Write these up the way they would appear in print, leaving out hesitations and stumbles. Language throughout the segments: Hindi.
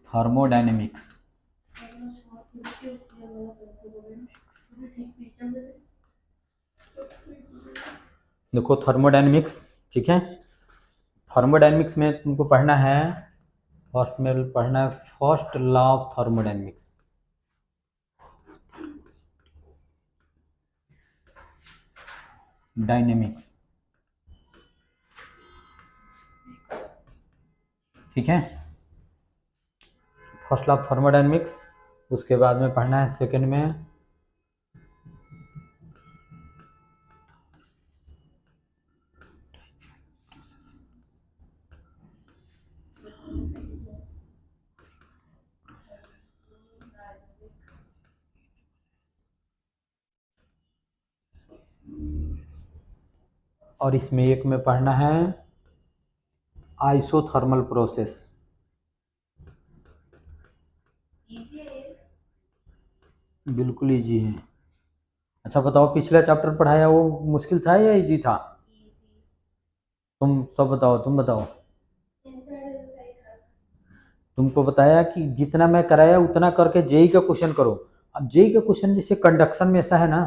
थर्मोडायनेमिक्स। देखो थर्मोडायनेमिक्स, ठीक है। थर्मोडायनेमिक्स में तुमको पढ़ना है, फर्स्ट में पढ़ना है first law of thermodynamics. Dynamics, ठीक है। फर्स्ट लॉ ऑफ थर्मोडायनेमिक्स, उसके बाद में पढ़ना है सेकंड में और इसमें एक में पढ़ना है आइसोथर्मल प्रोसेस। बिल्कुल इजी है। अच्छा बताओ, पिछला चैप्टर पढ़ाया वो मुश्किल था या इजी था? तुम सब बताओ, तुम बताओ। तुमको बताया कि जितना मैं कराया उतना करके जेई का क्वेश्चन करो। अब जेई का क्वेश्चन जैसे कंडक्शन में ऐसा है ना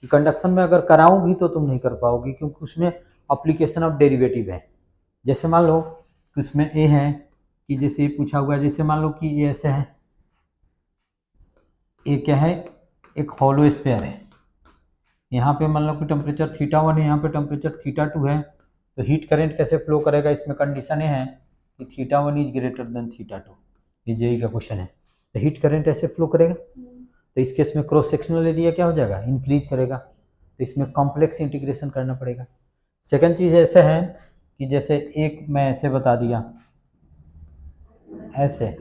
कि कंडक्शन में अगर कराऊं भी तो तुम नहीं कर पाओगे, क्योंकि उसमें अप्लीकेशन ऑफ डेरिवेटिव है। जैसे मान लो कि उसमें ए है कि जैसे पूछा हुआ है, जैसे मान लो कि ये ऐसे है, ये क्या है, एक हॉलो स्फीयर है। यहाँ पे मान लो कि टेम्परेचर θ1 है, यहाँ पे टेम्परेचर θ2 है, तो हीट करेंट कैसे फ्लो करेगा? इसमें कंडीशन ये है कि θ1 इज ग्रेटर देन θ2। ये जेई का क्वेश्चन है। तो हीट करेंट ऐसे फ्लो करेगा, तो इस केस में क्रॉस सेक्शनल एरिया क्या हो जाएगा? इंक्रीज करेगा। तो इसमें कॉम्प्लेक्स इंटीग्रेशन करना पड़ेगा। सेकंड चीज़ ऐसे है कि जैसे एक मैं ऐसे बता दिया, ऐसे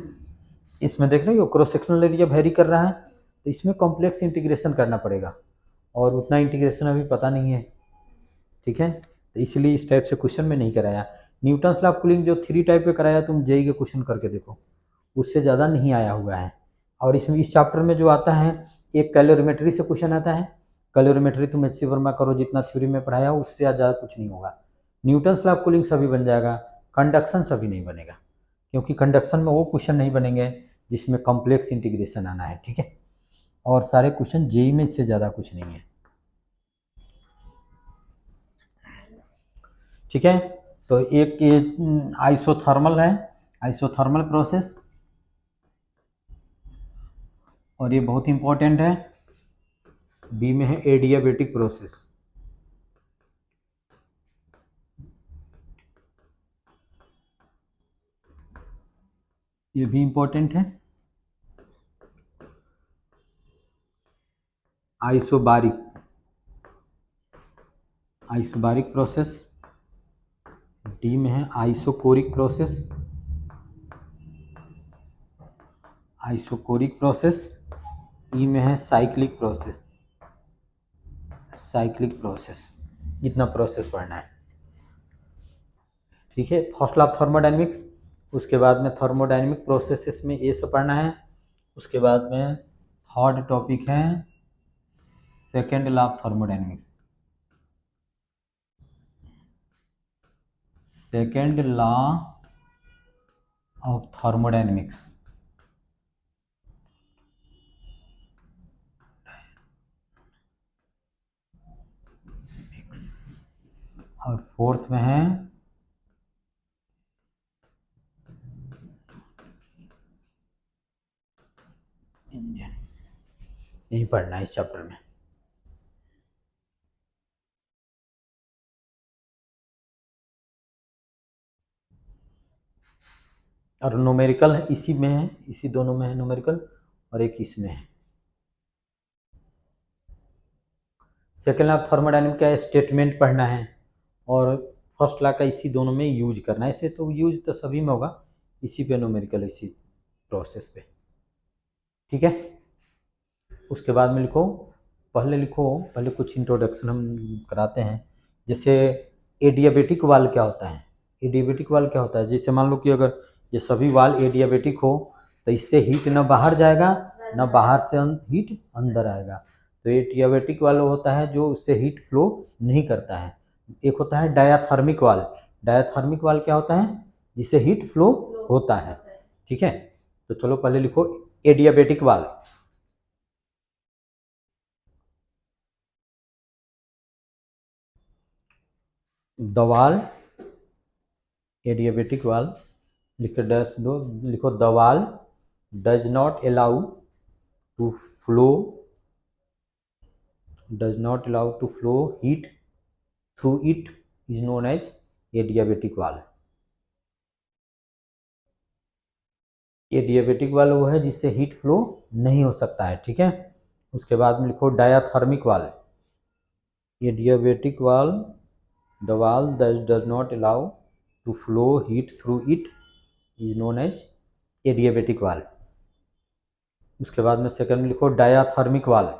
इसमें देख रहे हो क्रॉस सेक्शनल एरिया वेरी कर रहा है, तो इसमें कॉम्प्लेक्स इंटीग्रेशन करना पड़ेगा, और उतना इंटीग्रेशन अभी पता नहीं है, ठीक है। तो इसलिए इस टाइप से क्वेश्चन में नहीं कराया। न्यूटन्स लॉ ऑफ कूलिंग जो 3 टाइप पे कराया, तुम जेई के क्वेश्चन करके देखो, उससे ज़्यादा नहीं आया हुआ है। और इसमें इस चैप्टर में जो आता है, एक कैलोरीमेट्री से क्वेश्चन आता है। कैलोरीमेट्री तुम एच सी वर्मा करो, जितना थ्योरी में पढ़ाया उससे ज़्यादा कुछ नहीं होगा। न्यूटन्स लॉ ऑफ कूलिंग सभी बन जाएगा, कंडक्शन सभी नहीं बनेगा, क्योंकि कंडक्शन में वो क्वेश्चन नहीं बनेंगे जिसमें कॉम्प्लेक्स इंटीग्रेशन आना है, ठीक है। और सारे क्वेश्चन जेई में इससे ज़्यादा कुछ नहीं है, ठीक है। तो एक ये आइसोथर्मल है, आइसोथर्मल प्रोसेस, और ये बहुत इंपॉर्टेंट है। बी में है एडियाबेटिक प्रोसेस। ये भी इंपॉर्टेंट है। Isobaric, isobaric process. डी में है आइसोकोरिक प्रोसेस, आइसोकोरिक प्रोसेस। ई में है साइक्लिक प्रोसेस, साइक्लिक प्रोसेस। इतना प्रोसेस पढ़ना है, ठीक है। फर्स्ट लॉ ऑफ थर्मोडायनेमिक्स, उसके बाद में थर्मोडायनेमिक प्रोसेसेस में ये सब पढ़ना है। उसके बाद में थर्ड टॉपिक है second law of thermodynamics, second law of thermodynamics. और फोर्थ में है इंजन। यही पढ़ना है इस चैप्टर में। और न्यूमेरिकल है इसी में है, इसी दोनों में है न्यूमेरिकल, और एक इसमें है। सेकेंड लॉ ऑफ थर्मोडायनेमिक्स का स्टेटमेंट पढ़ना है, और फर्स्ट लॉ का इसी दोनों में यूज करना है। ऐसे तो यूज तो सभी में होगा, इसी पे न्यूमेरिकल, इसी प्रोसेस पे, ठीक है। उसके बाद में लिखो, पहले कुछ इंट्रोडक्शन हम कराते हैं। जैसे एडियाबेटिक वाल्व क्या होता है? एडियाबेटिक वाल्व क्या होता है? जैसे मान लो कि अगर ये सभी वाल्व एडियाबेटिक हो, तो इससे हीट न बाहर जाएगा, न बाहर से हीट अंदर आएगा। तो एडियाबेटिक वाल्व होता है जो उससे हीट फ्लो नहीं करता है। एक होता है डायाथर्मिक वाल्व। डायाथर्मिक वाल्व क्या होता है? जिससे हीट फ्लो होता है, ठीक है। तो चलो पहले लिखो adiabatic valve. The valve, adiabatic valve लिखो, डज दो, लिखो the valve does not allow to flow, does not allow to flow heat through it is known as adiabatic valve। Adiabatic valve वो है जिससे हीट फ्लो नहीं हो सकता है, ठीक है। उसके बाद में लिखो diathermic valve. Adiabatic valve, the valve that does not allow to flow heat through it is known as adiabatic valve. उसके बाद में सेकंड में लिखो diathermic valve.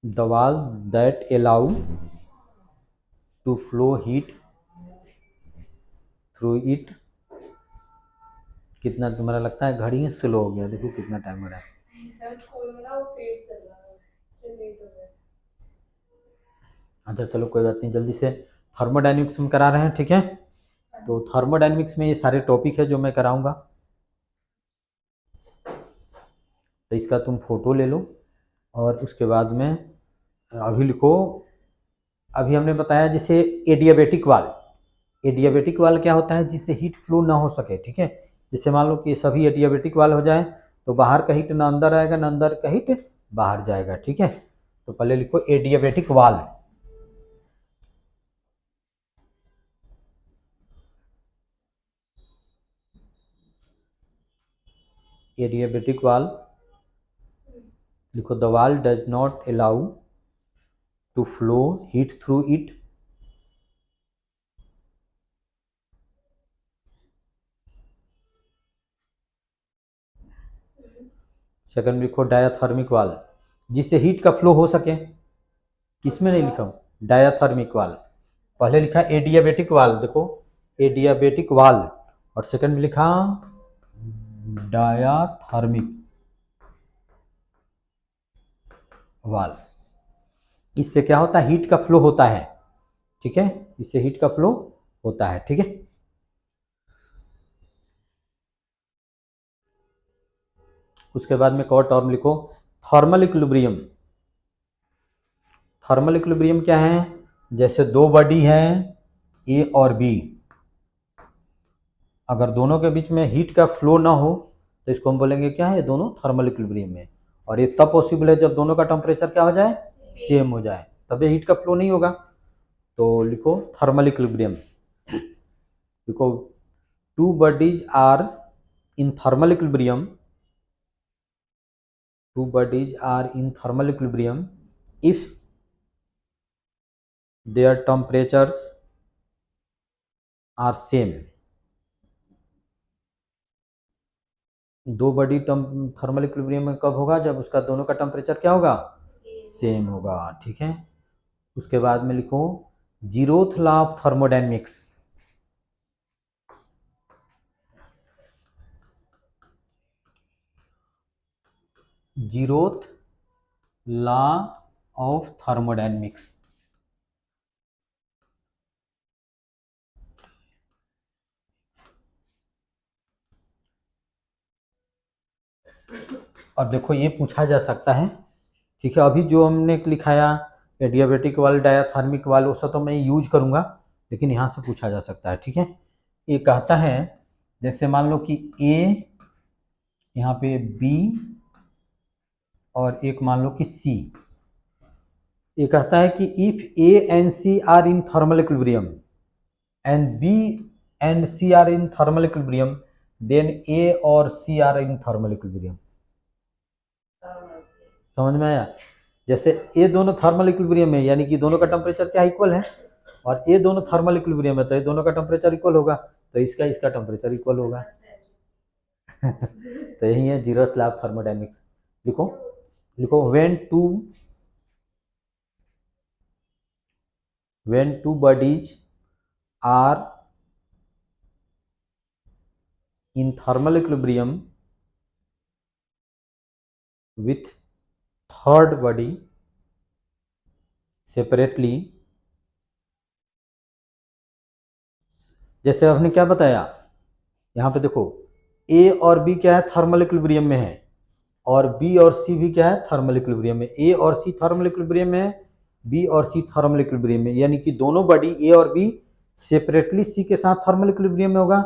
The valve that allow to flow heat through it. कितना तुम्हारा लगता है घड़ी स्लो हो गया, देखो कितना टाइम हो रहा है। अच्छा चलो कोई बात नहीं, जल्दी से थर्मोडायनेमिक्स में करा रहे हैं, ठीक है। तो थर्मोडायनेमिक्स में ये सारे टॉपिक है जो मैं कराऊंगा, तो इसका तुम फोटो ले लो। और उसके बाद में अभी लिखो, अभी हमने बताया जैसे एडियाबेटिक वाल्व। एडियाबेटिक वाल्व क्या होता है, जिससे हीट फ्लो ना हो सके, ठीक है। जैसे मान लो कि सभी एडियाबेटिक वाल्व हो जाए तो बाहर का हीट ना अंदर आएगा ना अंदर का हीट बाहर जाएगा, ठीक है। तो पहले लिखो एडियाबेटिक वाल्व। एडियाबेटिक वाल्व लिखो, the valve does not allow to flow heat through it. Second लिखो डायाथर्मिक वाल्व, जिससे हीट का फ्लो हो सके। किसमें नहीं लिखा, डायाथर्मिक वाल्व। पहले लिखा एडियाबेटिक वाल्व, देखो एडियाबेटिक वाल्व, और सेकंड में लिखा डायाथर्मिक वाल्व। इससे क्या होता है, हीट का फ्लो होता है, ठीक है। इससे हीट का फ्लो होता है, ठीक है। उसके बाद में एक और टर्म लिखो, थर्मल इक्विलिब्रियम। थर्मल इक्विलिब्रियम क्या है, जैसे दो बॉडी है ए और बी, अगर दोनों के बीच में हीट का फ्लो ना हो तो इसको हम बोलेंगे क्या है, दोनों थर्मल इक्विलिब्रियम में। और ये तब पॉसिबल है जब दोनों का टेम्परेचर क्या हो जाए, सेम हो जाए, तभी हीट का फ्लो नहीं होगा। तो लिखो थर्मल इक्विलिब्रियम। लिखो two bodies are in thermal equilibrium, two bodies are in thermal equilibrium if their temperatures are same। दो बॉडी थर्मल इक्विलिब्रियम में कब होगा, जब उसका दोनों का टेम्परेचर क्या होगा, सेम होगा, ठीक है। उसके बाद में लिखो zeroth law of thermodynamics. Zeroth law of thermodynamics. और देखो ये पूछा जा सकता है, ठीक है। अभी जो हमने लिखाया एडियाबेटिक वाल, डायाथर्मिक वाल, वो सब तो मैं यूज करूंगा, लेकिन यहाँ से पूछा जा सकता है, ठीक है। ये कहता है, जैसे मान लो कि ए, यहाँ पे बी, और एक मान लो कि सी। ये कहता है कि if A and C are in thermal equilibrium and B and C are in thermal equilibrium, then A और C are in thermal equilibrium. समझ में आया। जैसे ये दोनों थर्मल इक्विलिब्रियम में, यानी कि दोनों का टेम्परेचर क्या इक्वल है, और ये दोनों थर्मल इक्विलिब्रियम है तो ये दोनों का टेम्परेचर इक्वल होगा, तो इसका इसका टेम्परेचर इक्वल होगा। तो यही है जीरोथ लॉ ऑफ थर्मोडायनेमिक्स। लिखो, लिखो when two bodies are in thermal equilibrium with third body separately। जैसे आपने क्या बताया, यहाँ पे देखो ए और बी क्या है, थर्मल इक्विलिब्रियम में है, और बी और सी भी क्या है, थर्मल इक्विलिब्रियम में। ए और सी थर्मल इक्विलिब्रियम में है, बी और सी थर्मल इक्विलिब्रियम में, यानी कि दोनों बॉडी ए और बी सेपरेटली सी के साथ थर्मल इक्विलिब्रियम में होगा,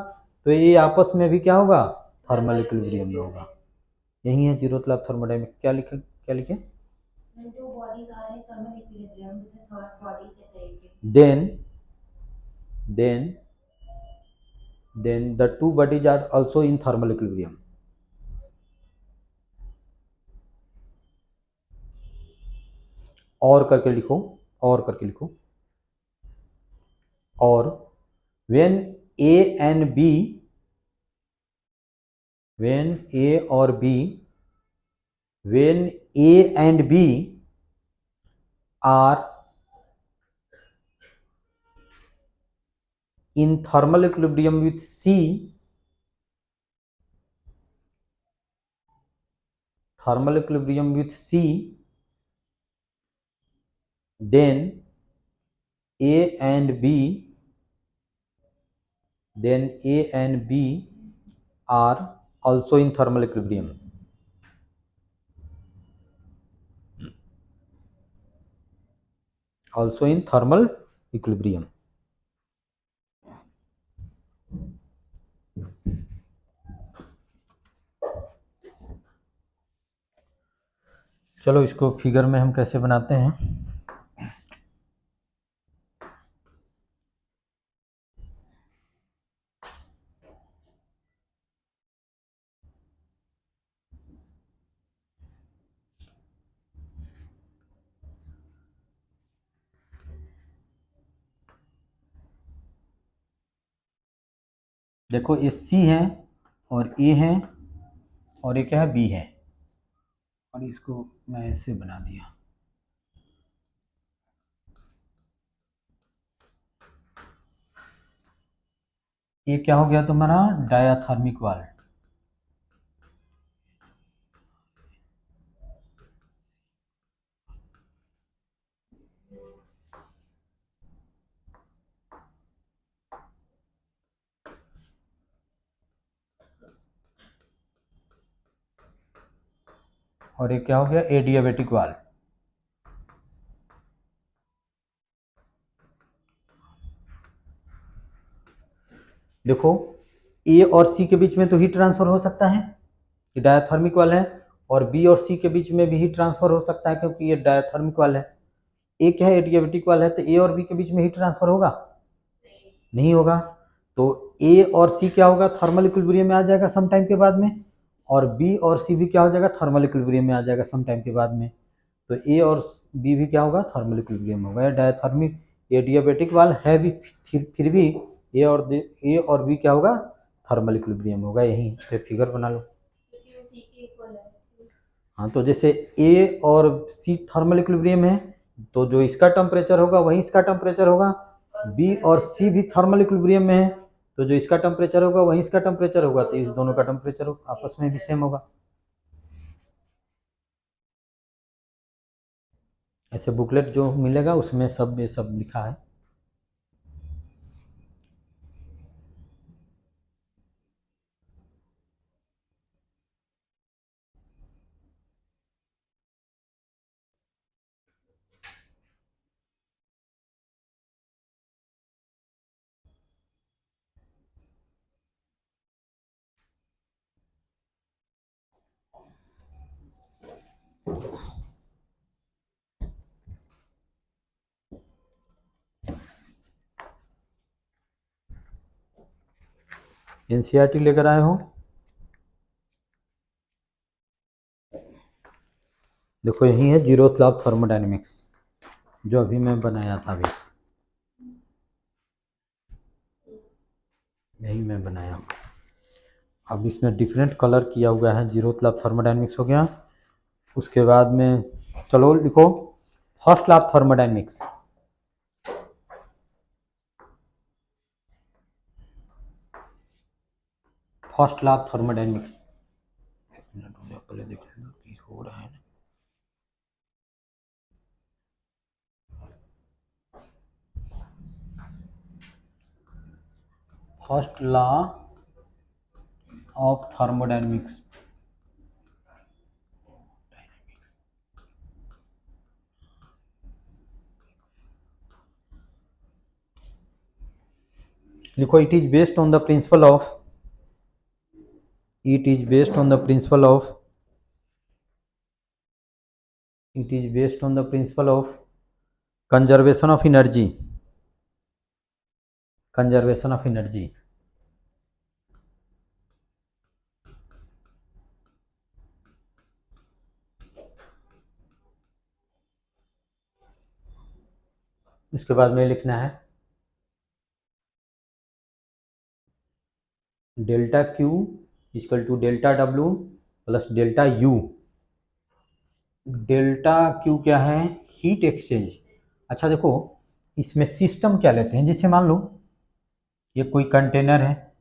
तो ये आपस में भी क्या होगा, थर्मल इक्विलिब्रियम में होगा। यही है जीरोथ लॉ ऑफ थर्मोडायनेमिक्स। क्या लिखे, क्या लिखे, then the two bodies are also in thermal equilibrium. और करके लिखो, और करके लिखो, और when A and B, when A और B, when A and B are in thermal equilibrium with C, thermal equilibrium with C, then A and B, then A and B are also in thermal equilibrium. Also in thermal equilibrium. चलो इसको फिगर में हम कैसे बनाते हैं। देखो ये सी है और ए है और ये क्या है, बी है, और इसको मैं ऐसे बना दिया। ये क्या हो गया तुम्हारा, डायाथर्मिक वाल। और ये क्या हो गया, एडियाबेटिक वाल। देखो ए और सी के बीच में तो हीट ट्रांसफर हो सकता है, ये डायाथर्मिक वाल है, और बी और सी के बीच में भी हीट ट्रांसफर हो सकता है क्योंकि ये डायाथर्मिक वाल है। ए क्या है, एडियाबेटिक वाल है, तो ए और बी के बीच में हीट ट्रांसफर होगा, नहीं होगा। तो ए और सी क्या होगा, थर्मल इक्विलिब्रियम में आ जाएगा सम टाइम के बाद में, और बी और सी भी क्या हो जाएगा, थर्मल इक्विलिब्रियम में आ जाएगा सम टाइम के बाद में। तो ए और बी भी क्या होगा, थर्मल इक्विलिब्रियम होगा। डायथर्मिक एडियाबेटिक वाल है भी, फिर भी ए और बी क्या होगा, थर्मल इक्विलिब्रियम होगा। यही तो फिगर बना लो। हाँ तो जैसे ए और सी थर्मल इक्विलिब्रियम है, तो जो इसका टेम्परेचर होगा वही इसका टेम्परेचर होगा। बी और सी भी थर्मल इक्विलिब्रियम में है, तो जो इसका टेम्परेचर होगा वही इसका टेम्परेचर होगा, तो इस दोनों का टेम्परेचर आपस में भी सेम होगा। ऐसे बुकलेट जो मिलेगा उसमें सब ये सब लिखा है। एनसीईआरटी लेकर आए हो, देखो यही है जीरोथ लॉ ऑफ थर्मोडायनेमिक्स जो अभी मैं बनाया था, अभी यही मैं बनाया हूँ। अब इसमें डिफरेंट कलर किया हुआ है, जीरोथ लॉ ऑफ थर्मोडायनेमिक्स हो गया। उसके बाद में चलो लिखो first law of thermodynamics. First law of thermodynamics, एक मिनट हो गया, पहले देख लेना कि हो रहा है। First law of thermodynamics. लिखो it is based on the principle of, it is based on the principle of, it is based on the principle of conservation of energy, conservation of energy। इसके बाद में लिखना है delta Q equal to delta W plus delta U. Delta Q क्या है? Heat exchange. अच्छा देखो इसमें सिस्टम क्या लेते हैं, जैसे मान लो ये कोई कंटेनर है,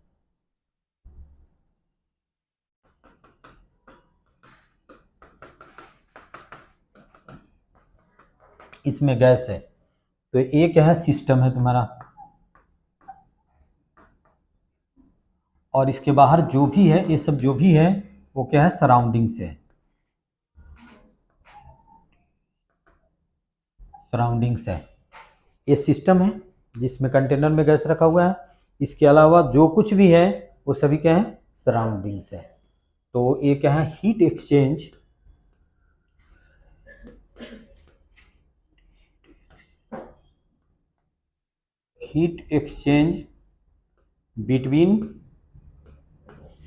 इसमें गैस है, तो ये क्या है? सिस्टम है तुम्हारा, और इसके बाहर जो भी है, ये सब जो भी है वो क्या है? सराउंडिंग्स है, सराउंडिंग्स है। ये सिस्टम है जिसमें कंटेनर में गैस रखा हुआ है, इसके अलावा जो कुछ भी है वो सभी क्या है? सराउंडिंग्स है। तो ये क्या है? Heat exchange, heat exchange between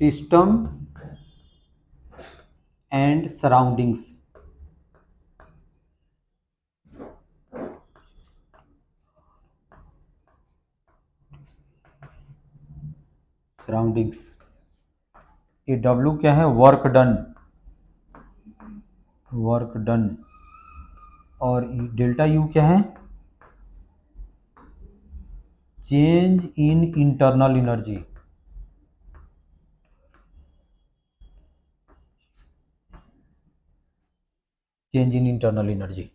system and surroundings. Surroundings. ये W क्या है? Work done, work done. और डेल्टा U क्या है? Change in internal energy, change in internal energy.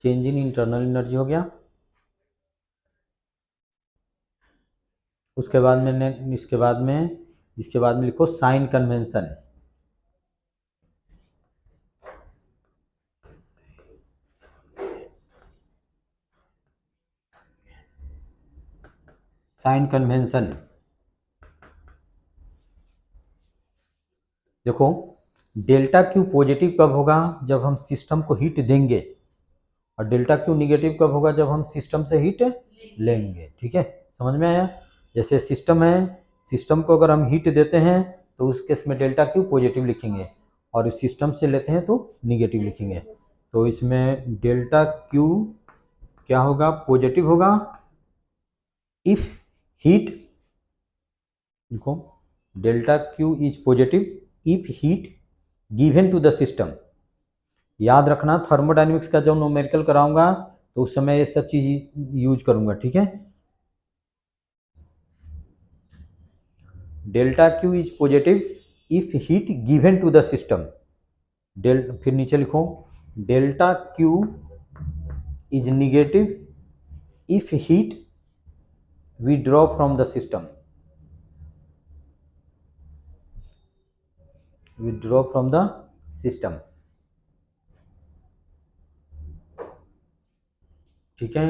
Change in internal energy हो गया। उसके बाद में इसके बाद में लिखो साइन कन्वेंशन। साइन कन्वेंशन देखो, डेल्टा क्यू पॉजिटिव कब होगा? जब हम सिस्टम को हीट देंगे, और डेल्टा क्यू निगेटिव कब होगा? जब हम सिस्टम से हीट लेंगे। ठीक है, समझ में आया? जैसे सिस्टम है, सिस्टम को अगर हम हीट देते हैं तो उस केस में डेल्टा क्यू पॉजिटिव लिखेंगे, और सिस्टम से लेते हैं तो निगेटिव लिखेंगे। तो इसमें डेल्टा क्यू क्या होगा? पॉजिटिव होगा इफ हीट, देखो delta Q is positive if heat given to the system. याद रखना थर्मोडायनेमिक्स का जब न्यूमेरिकल कराऊंगा तो उस समय ये सब चीज यूज करूंगा। ठीक है, delta Q is positive if heat given to the system. फिर नीचे लिखो delta Q is negative if heat withdraw from the system, withdraw from the system. ठीक है,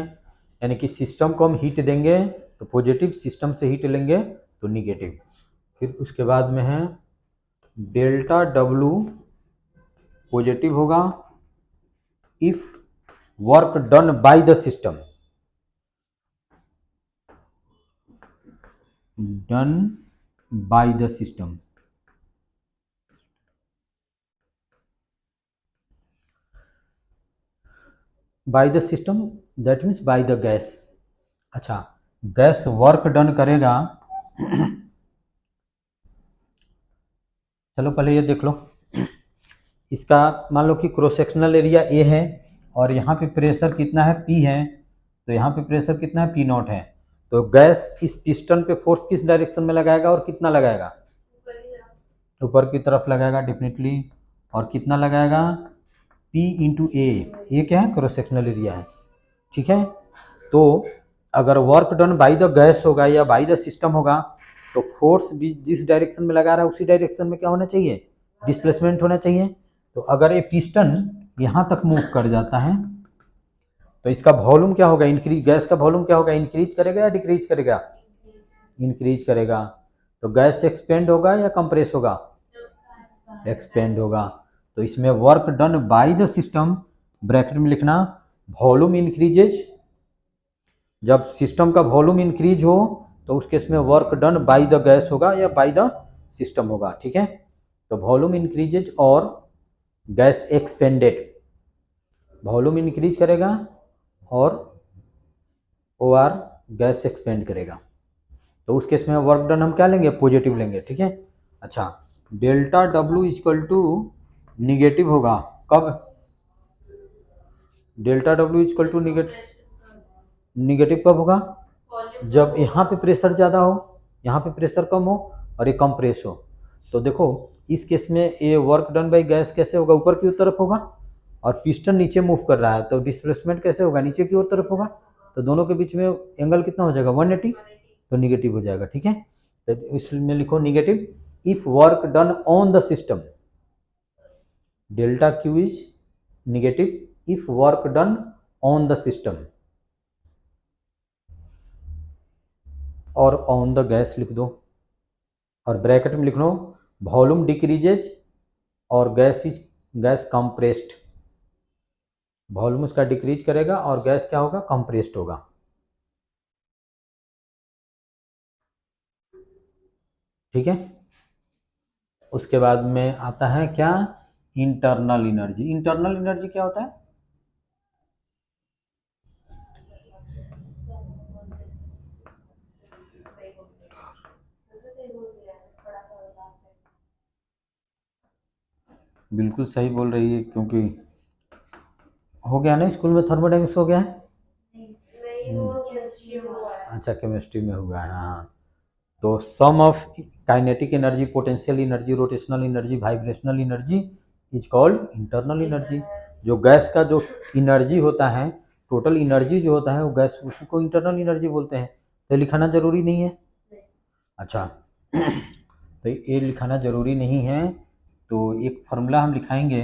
यानी कि सिस्टम को हम हीट देंगे तो पॉजिटिव, सिस्टम से हीट लेंगे तो निगेटिव। फिर उसके बाद में है डेल्टा डब्लू पॉजिटिव होगा if work done by the system, done by the system. By the system that means by the gas. अच्छा, गैस वर्क डन करेगा। चलो पहले ये देख लो, इसका मान लो कि क्रॉस सेक्शनल एरिया ए है, और यहाँ पे प्रेशर कितना है? P है। तो यहाँ पे प्रेशर कितना है? P0 है। तो गैस इस पिस्टन पे फोर्स किस डायरेक्शन में लगाएगा और कितना लगाएगा? ऊपर की तरफ लगाएगा डेफिनेटली, और कितना लगाएगा, P इंटू ए, ये क्या है, क्रॉस सेक्शनल एरिया है, ठीक है। तो अगर work done by the gas होगा या बाय द सिस्टम होगा, तो फोर्स जिस डायरेक्शन में लगा रहा है उसी डायरेक्शन में क्या होना चाहिए, डिस्प्लेसमेंट होना चाहिए। तो अगर ये पिस्टन यहाँ तक मूव कर जाता है तो इसका वॉल्यूम क्या होगा, इंक्रीज, गैस का वॉल्यूम क्या होगा, इंक्रीज करेगा या डिक्रीज करेगा, इंक्रीज करेगा। तो गैस एक्सपेंड होगा या कंप्रेस होगा, एक्सपेंड होगा। तो इसमें work done by the system, bracket में लिखना, वॉल्यूम इंक्रीजेज, जब सिस्टम का वॉल्यूम इंक्रीज हो तो उस केस में work done by the gas होगा या बाय द सिस्टम होगा, ठीक है। तो वॉल्यूम इंक्रीजेज और गैस एक्सपेंडेड, वॉल्यूम इंक्रीज करेगा और ओ आर गैस एक्सपेंड करेगा। तो उस केस में वर्क डन हम क्या लेंगे, पॉजिटिव लेंगे, ठीक है। अच्छा, delta W equal to negative होगा कब, delta W equal to negative कब होगा, जब यहाँ पे प्रेशर ज़्यादा हो, यहाँ पे प्रेशर कम हो और ये कम प्रेस हो। तो देखो इस केस में ये वर्क डन बाय गैस कैसे होगा, ऊपर की तरफ होगा, और पिस्टन नीचे मूव कर रहा है, तो डिस्प्लेसमेंट कैसे होगा, नीचे की ओर तरफ होगा। तो दोनों के बीच में एंगल कितना हो जाएगा, 180, तो निगेटिव हो जाएगा, ठीक है। तो इसमें लिखो negative, if work done on the system, delta Q is negative if work done on the system, और ऑन द गैस लिख दो, और ब्रैकेट में लिख लो वॉल्यूम डिक्रीजेज और गैस कंप्रेस्ड, वॉल्यूम उसका डिक्रीज करेगा और गैस क्या होगा, कंप्रेस्ड होगा, ठीक है। उसके बाद में आता है क्या, इंटरनल एनर्जी। इंटरनल एनर्जी क्या होता है, बिल्कुल सही बोल रही है, क्योंकि हो गया ना स्कूल में थर्मोडायनेमिक्स हो गया है, अच्छा केमिस्ट्री में हुआ है, हाँ। तो sum of kinetic energy, potential energy, rotational energy, vibrational energy is called internal energy. जो गैस का जो एनर्जी होता है, टोटल एनर्जी जो होता है वो गैस, उसको इंटरनल एनर्जी बोलते हैं। तो लिखाना जरूरी नहीं है, अच्छा तो ये लिखाना जरूरी नहीं है। तो एक फार्मूला हम लिखाएंगे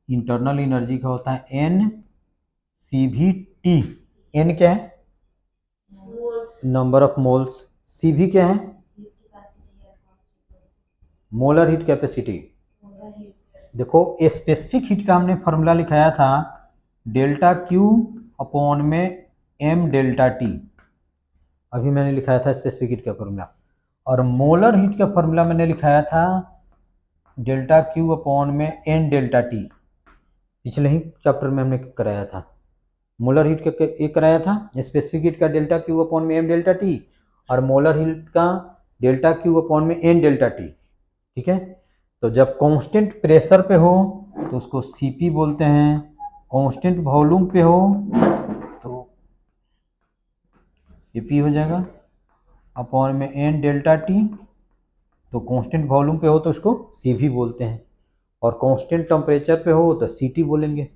इंटरनल एनर्जी का, होता है n C V T. N क्या है, number of moles, C V क्या है, मोलर हीट कैपेसिटी। देखो स्पेसिफिक हीट का हमने फार्मूला लिखाया था डेल्टा क्यू अपॉन में एम डेल्टा टी, अभी मैंने लिखाया था स्पेसिफिक हीट का फार्मूला। और मोलर हीट का फार्मूला मैंने लिखाया था डेल्टा क्यू अपॉन में एन डेल्टा टी, पिछले ही चैप्टर में हमने कराया था। मोलर हीट का एक कराया था, स्पेसिफिक हीट का डेल्टा क्यू अपॉन में एम डेल्टा टी, और मोलर हीट का डेल्टा क्यू अपॉन में एन डेल्टा टी, ठीक है। तो जब कांस्टेंट प्रेशर पे हो तो उसको सीपी बोलते हैं, कांस्टेंट वॉल्यूम पे हो तो ये पी हो जाएगा अपॉन में एन डेल्टा टी, तो कांस्टेंट वॉल्यूम पे हो तो उसको सीवी बोलते हैं, और कांस्टेंट टेम्परेचर पे हो तो सीटी बोलेंगे,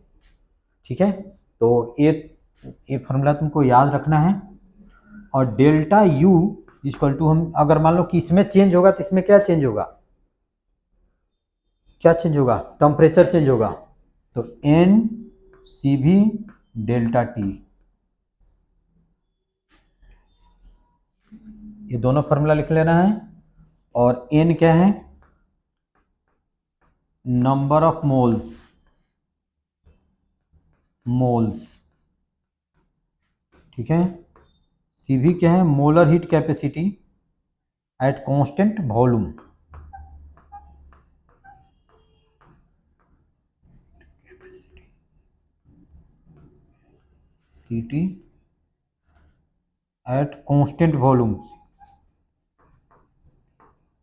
ठीक है। तो ये फार्मूला तुमको याद रखना है। और डेल्टा यू इक्वल टू, हम अगर मान लो कि इसमें चेंज होगा तो इसमें क्या चेंज होगा, क्या चेंज होगा, टेम्परेचर चेंज होगा। तो n C V delta T, ये दोनों फार्मूला लिख लेना है। और एन क्या है, नंबर ऑफ मोल्स, मोल्स, ठीक है। सीवी क्या है, molar heat capacity at constant volume, C T at constant volume,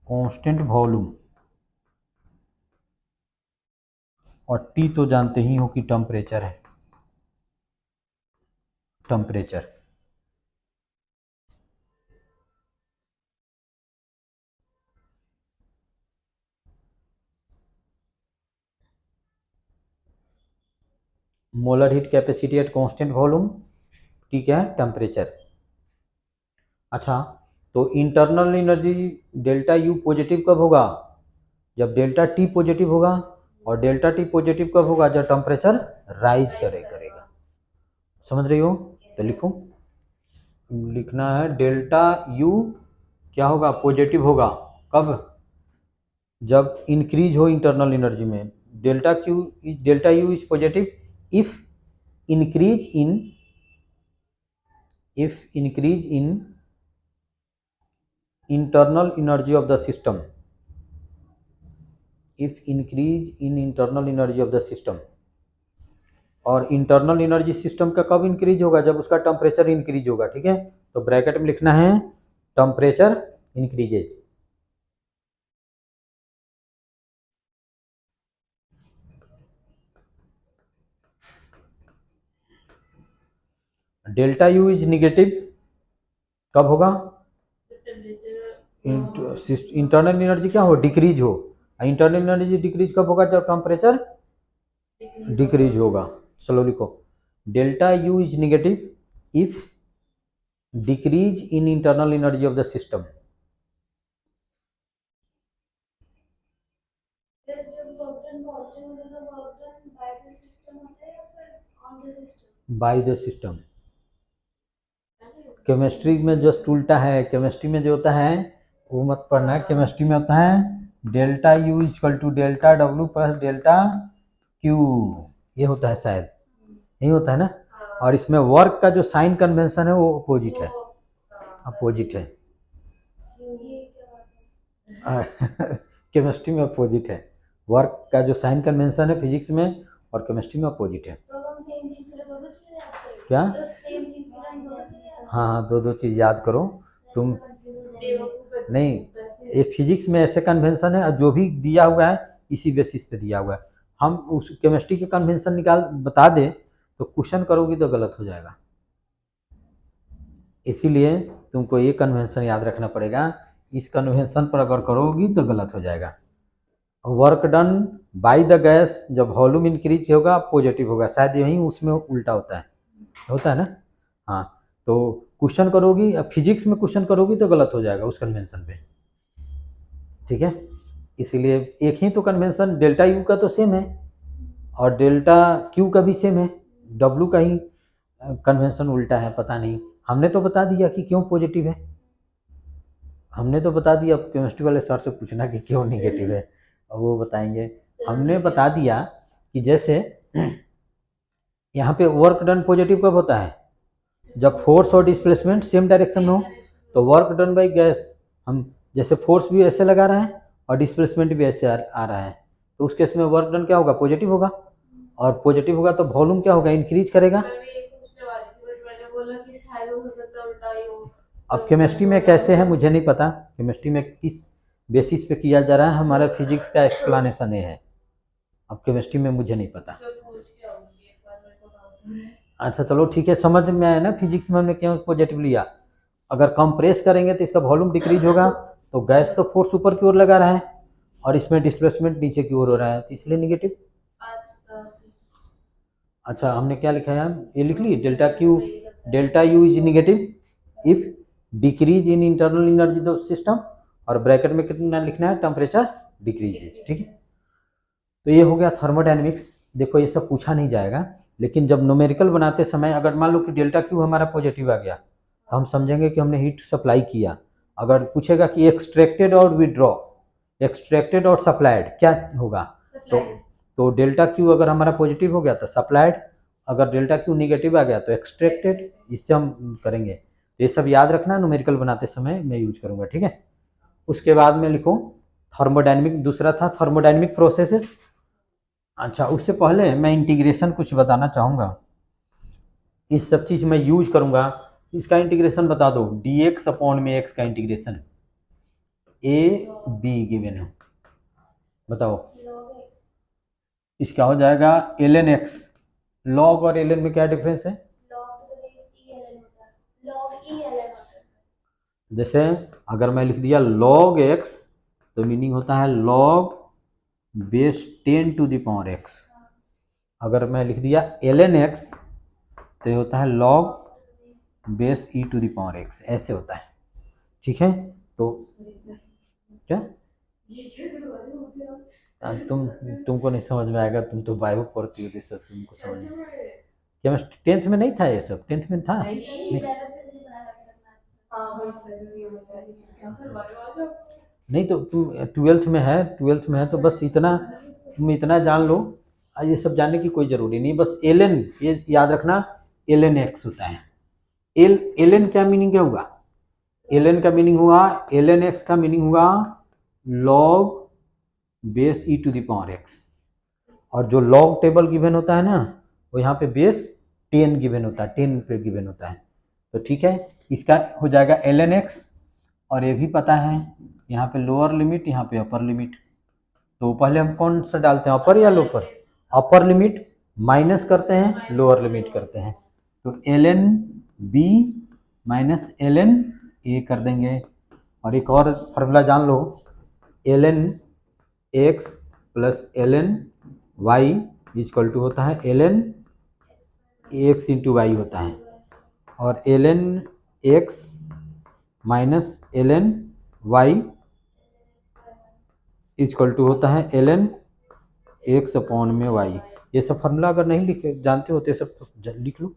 constant volume. और टी तो जानते ही हो कि टेम्परेचर है, temperature. Molar heat capacity at constant volume, ठीक है, टेम्परेचर। अच्छा, तो internal energy delta U positive कब होगा? जब डेल्टा टी पॉजिटिव होगा। और डेल्टा टी पॉजिटिव कब होगा? जब टेम्परेचर राइज करेगा। समझ रही हो? तो लिखो, लिखना है डेल्टा यू क्या होगा? पॉजिटिव होगा। कब? जब इंक्रीज हो इंटरनल एनर्जी में। Delta U is positive if increase in internal energy of the system, if increase in internal energy of the system। और इंटरनल एनर्जी सिस्टम का कब इंक्रीज होगा? जब उसका टेम्परेचर इंक्रीज होगा, ठीक है। तो ब्रैकेट में लिखना है temperature increases. Delta U is negative कब होगा? इंटरनल एनर्जी क्या हो? डिक्रीज हो। इंटरनल एनर्जी डिक्रीज कब होगा? जब टेम्परेचर डिक्रीज होगा। चलो लिखो, delta U is negative if decrease in internal energy of the system. By the system. Chemistry में जस्ट उल्टा है। केमिस्ट्री में जो होता है वो मत पढ़ना है। केमिस्ट्री में होता है delta U equal to delta W plus delta Q, ये होता है शायद, यही होता है ना। और इसमें वर्क का जो साइन कन्वेंशन है वो अपोजिट है, अपोजिट है। केमिस्ट्री में अपोजिट है। वर्क का जो साइन कन्वेंशन है फिजिक्स में और केमिस्ट्री में अपोजिट है। क्या? हाँ हाँ, दो चीज़ याद करो तुम। नहीं, ये फिजिक्स में ऐसे कन्वेंशन है और जो भी दिया हुआ है इसी बेसिस पे दिया हुआ है। हम उस केमिस्ट्री के कन्वेंशन निकाल बता दें तो क्वेश्चन करोगी तो गलत हो जाएगा। इसीलिए तुमको ये कन्वेंशन याद रखना पड़ेगा। इस कन्वेंशन पर अगर करोगी तो गलत हो जाएगा। Work done by the gas, जब वॉल्यूम इंक्रीज होगा पॉजिटिव होगा, शायद यही उसमें उल्टा होता है ना। हाँ, तो क्वेश्चन करोगी, अब फिजिक्स में क्वेश्चन करोगी तो गलत हो जाएगा उस कन्वेंशन पे, ठीक है। इसीलिए एक ही तो कन्वेंशन, डेल्टा यू का तो सेम है और डेल्टा क्यू का भी सेम है, डब्ल्यू का ही कन्वेंशन उल्टा है। पता नहीं, हमने तो बता दिया कि क्यों पॉजिटिव है, हमने तो बता दिया। अब केमिस्ट्री वाले सर से पूछना कि क्यों निगेटिव है, वो बताएंगे। हमने बता दिया कि जैसे यहाँ पे वर्क डन पॉजिटिव कब होता है? जब फोर्स और डिस्प्लेसमेंट सेम डायरेक्शन में हो। तो वर्क डन बाय गैस, हम जैसे फोर्स भी ऐसे लगा रहे हैं और डिस्प्लेसमेंट भी ऐसे आ रहा है, तो उस केस में वर्क डन क्या होगा? पॉजिटिव होगा। और पॉजिटिव होगा तो वॉल्यूम क्या होगा? इंक्रीज करेगा। अब केमिस्ट्री में कैसे है मुझे नहीं पता, केमिस्ट्री में किस बेसिस पे किया जा रहा है, हमारा फिजिक्स का एक्सप्लेनेशन ये है। अब केमिस्ट्री में मुझे नहीं पता। अच्छा चलो ठीक है, समझ में आया ना फिजिक्स में हमने क्यों पॉजिटिव लिया। अगर कंप्रेस करेंगे तो इसका वॉल्यूम डिक्रीज होगा, तो गैस तो फोर्स ऊपर की ओर लगा रहा है और इसमें डिस्प्लेसमेंट नीचे की ओर हो रहा है, तो इसलिए निगेटिव। अच्छा, हमने क्या लिखा है? ये लिख ली, delta U is negative if decrease in internal energy of system, और ब्रैकेट में कितना लिखना है? टेम्परेचर डिक्रीजेज, ठीक है। तो ये हो गया थर्मोडायनेमिक्स। देखो ये सब पूछा नहीं जाएगा, लेकिन जब न्यूमेरिकल बनाते समय अगर मान लो कि डेल्टा क्यू हमारा पॉजिटिव आ गया तो हम समझेंगे कि हमने हीट सप्लाई किया। अगर पूछेगा कि एक्सट्रैक्टेड और विड्रॉ, एक्सट्रैक्टेड और सप्लाइड क्या होगा, तो डेल्टा क्यू अगर हमारा पॉजिटिव हो गया तो सप्लाइड, अगर डेल्टा क्यू निगेटिव आ गया तो एक्सट्रैक्टेड। इससे हम करेंगे, तो ये सब याद रखना, न्यूमेरिकल बनाते समय मैं यूज करूँगा, ठीक है। उसके बाद में लिखो थर्मोडायनेमिक, दूसरा था थर्मोडायनेमिक प्रोसेसेस। अच्छा, उससे पहले मैं इंटीग्रेशन कुछ बताना चाहूँगा। इस सब चीज़ मैं यूज करूँगा। इसका इंटीग्रेशन बता दो, dx अपॉन में x का इंटीग्रेशन, a b गिवन है, बताओ इसका हो जाएगा ln x। log और ln में क्या डिफरेंस है? जैसे अगर मैं लिख दिया log x तो मीनिंग होता है log base 10 to the power x, अगर मैं लिख दिया ln x तो ये होता है log base e to the power x, ऐसे होता है। ठीक है, तो क्या तुमको नहीं समझ में आएगा, तुम तो बायो पढ़ती हो, तो सब तुमको समझ में। क्या मैं 10th में नहीं था ये सब? 10th में था नहीं तो तुम 12th में है, 12th में है तो बस इतना तुम इतना जान लो। ये सब जानने की कोई जरूरी नहीं, बस ln ये याद रखना, ln x होता है। ln क्या मीनिंग क्या हुआ? ln का मीनिंग हुआ, ln x का मीनिंग हुआ log base e to the power x। और जो लॉग टेबल गिवन होता है ना, वो यहाँ पे बेस 10 गिवन होता है, 10 पे गिवन होता है। तो ठीक है, इसका हो जाएगा ln x। और ये भी पता है यहाँ पे लोअर लिमिट, यहाँ पे अपर लिमिट। तो पहले हम कौन सा डालते हैं, अपर या लोअर? अपर लिमिट माइनस करते हैं, लोअर लिमिट करते हैं। तो ln b minus ln a कर देंगे। और एक और फार्मूला जान लो, ln x plus ln y equal to होता है ln x इंटू वाई होता है। और ln x minus ln y equal to होता है ln x अपॉन में y। ये सब फार्मूला अगर नहीं लिखे जानते हो तो ये सब लिख लो।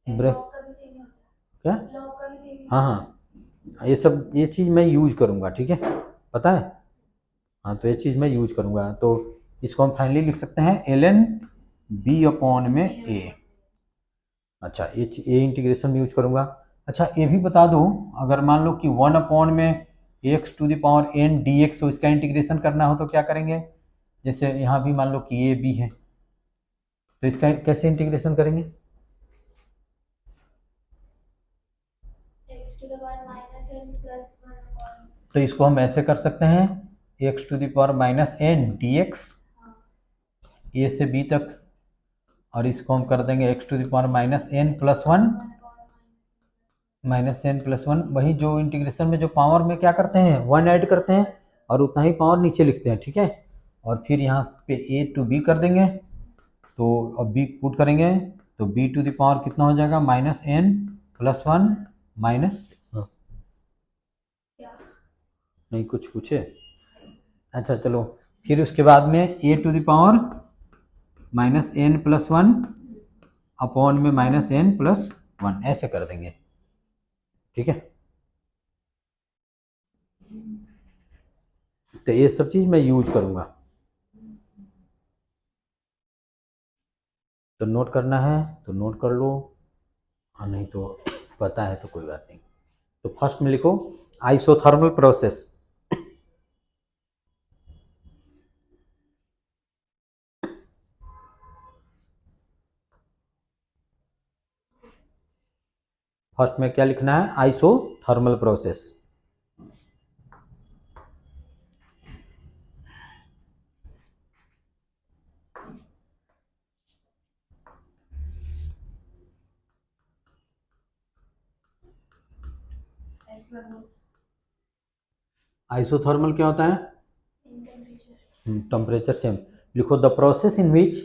क्या? हाँ हाँ, ये चीज़ मैं यूज करूँगा, ठीक है, पता है। हाँ, तो ये चीज़ मैं यूज करूँगा, तो इसको हम फाइनली लिख सकते हैं ln b अपॉन में a। अच्छा, ये इंटीग्रेशन में यूज करूँगा। अच्छा, ये भी बता दो, अगर मान लो कि 1 अपॉन में x to the power n dx हो, इसका इंटीग्रेशन करना हो तो क्या करेंगे? जैसे यहाँ भी मान लो कि a b है, तो इसका कैसे इंटीग्रेशन करेंगे? तो इसको हम ऐसे कर सकते हैं, x to the power minus n dx a से b तक, और इसको हम कर देंगे x to the power minus n plus 1 minus n plus 1। वही जो इंटीग्रेशन में जो पावर में क्या करते हैं, 1 ऐड करते हैं और उतना ही पावर नीचे लिखते हैं, ठीक है। और फिर यहाँ पे a टू b कर देंगे, तो अब b पुट करेंगे तो b टू द पावर कितना हो जाएगा, माइनस n प्लस 1 माइनस, नहीं कुछ पूछे? अच्छा चलो, फिर उसके बाद में a to the power minus n plus 1 upon में माइनस n प्लस 1, ऐसे कर देंगे, ठीक है। तो ये सब चीज़ मैं यूज करूँगा, तो नोट करना है तो नोट कर लो, हाँ नहीं तो पता है तो कोई बात नहीं। तो फर्स्ट में लिखो आइसोथर्मल प्रोसेस। फर्स्ट में क्या लिखना है, आइसोथर्मल प्रोसेस। आइसोथर्मल क्या होता है? Temperature same. लिखो the process in which,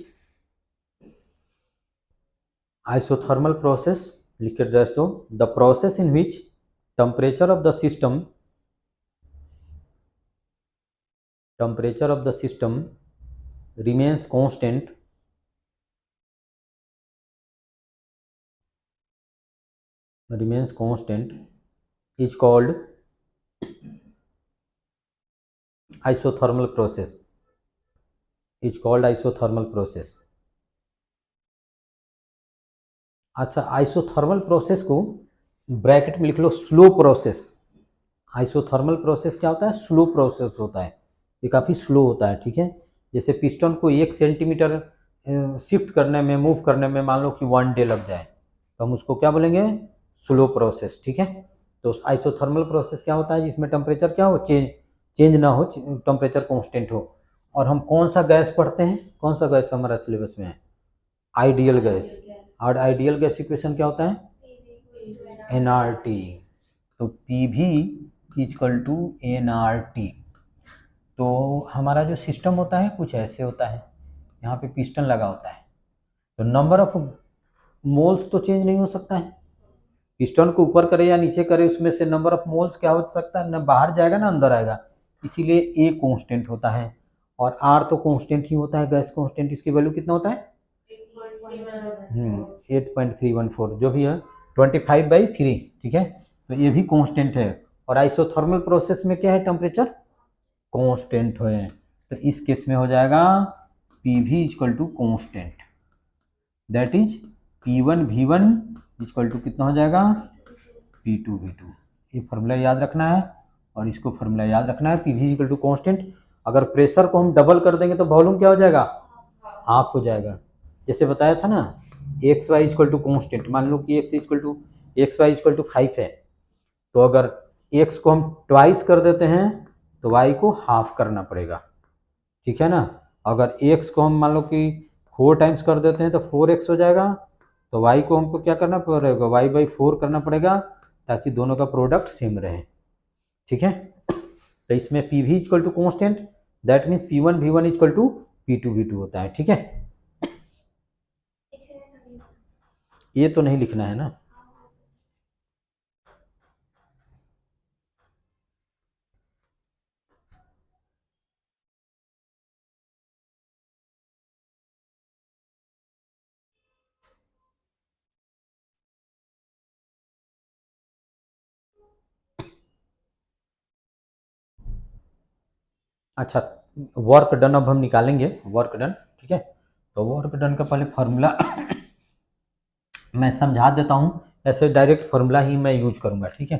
isothermal process लिख कर दो, the process in which temperature of the system, temperature of the system remains constant is called isothermal process, is called isothermal process। अच्छा, आइसोथर्मल प्रोसेस को ब्रैकेट में लिख लो स्लो प्रोसेस। आइसोथर्मल प्रोसेस क्या होता है, स्लो प्रोसेस होता है, ये काफ़ी स्लो होता है, ठीक है। जैसे पिस्टन को 1 सेंटीमीटर शिफ्ट करने में, मूव करने में मान लो कि 1 डे लग जाए, तो हम उसको क्या बोलेंगे, स्लो प्रोसेस, ठीक है। तो आइसोथर्मल प्रोसेस क्या होता है, जिसमें टेम्परेचर क्या हो, चेंज ना हो, टेम्परेचर कांस्टेंट हो। और हम कौन सा गैस पढ़ते हैं, कौन सा गैस हमारा सिलेबस में है, आइडियल गैस। और आइडियल गैस इक्वेशन क्या होता है, nRT। तो PV इक्वल टू nRT। तो हमारा जो सिस्टम होता है कुछ ऐसे होता है, यहाँ पे पिस्टन लगा होता है, तो नंबर ऑफ मोल्स तो चेंज नहीं हो सकता है। पिस्टन को ऊपर करे या नीचे करे, उसमें से नंबर ऑफ मोल्स क्या हो सकता है, ना बाहर जाएगा ना अंदर आएगा, इसीलिए ए कांस्टेंट होता है। और आर तो कांस्टेंट ही होता है, गैस कांस्टेंट, इसकी वैल्यू कितना होता है 8.314 जो भी है 25/3, ठीक है। तो ये भी कांस्टेंट है। और आइसोथर्मल प्रोसेस में क्या है, टेम्परेचर कांस्टेंट है, तो इस केस में हो जाएगा P V equal to constant, that is P1V1 equal to कितना हो जाएगा P2V2। ये फॉर्मूला याद रखना है और इसको फॉर्मूला याद रखना है, P V equal to constant. अगर प्रेशर को हम डबल कर देंगे तो वॉल्यूम क्या हो जाएगा, हाफ हो जाएगा। जैसे बताया था ना, X Y equal to constant, मान लो कि एक्स वाई इक्वल टू 5 है, तो अगर एक्स को हम ट्वाइस कर देते हैं तो वाई को हाफ करना पड़ेगा, ठीक है ना। अगर एक्स को हम मान लो कि 4 टाइम्स कर देते हैं तो 4x हो जाएगा, तो वाई को हमको क्या करना पड़ेगा, y/4 करना पड़ेगा, ताकि दोनों का प्रोडक्ट सेम रहे, ठीक है। तो इसमें P V equal to constant, that means P1V1 equal to P2V2 होता है, ठीक है। ये तो नहीं लिखना है ना। अच्छा, वर्क डन अब हम निकालेंगे, वर्क डन, ठीक है। तो वर्क डन का पहले फार्मूला मैं समझा देता हूँ, ऐसे डायरेक्ट फार्मूला ही मैं यूज करूंगा, ठीक है।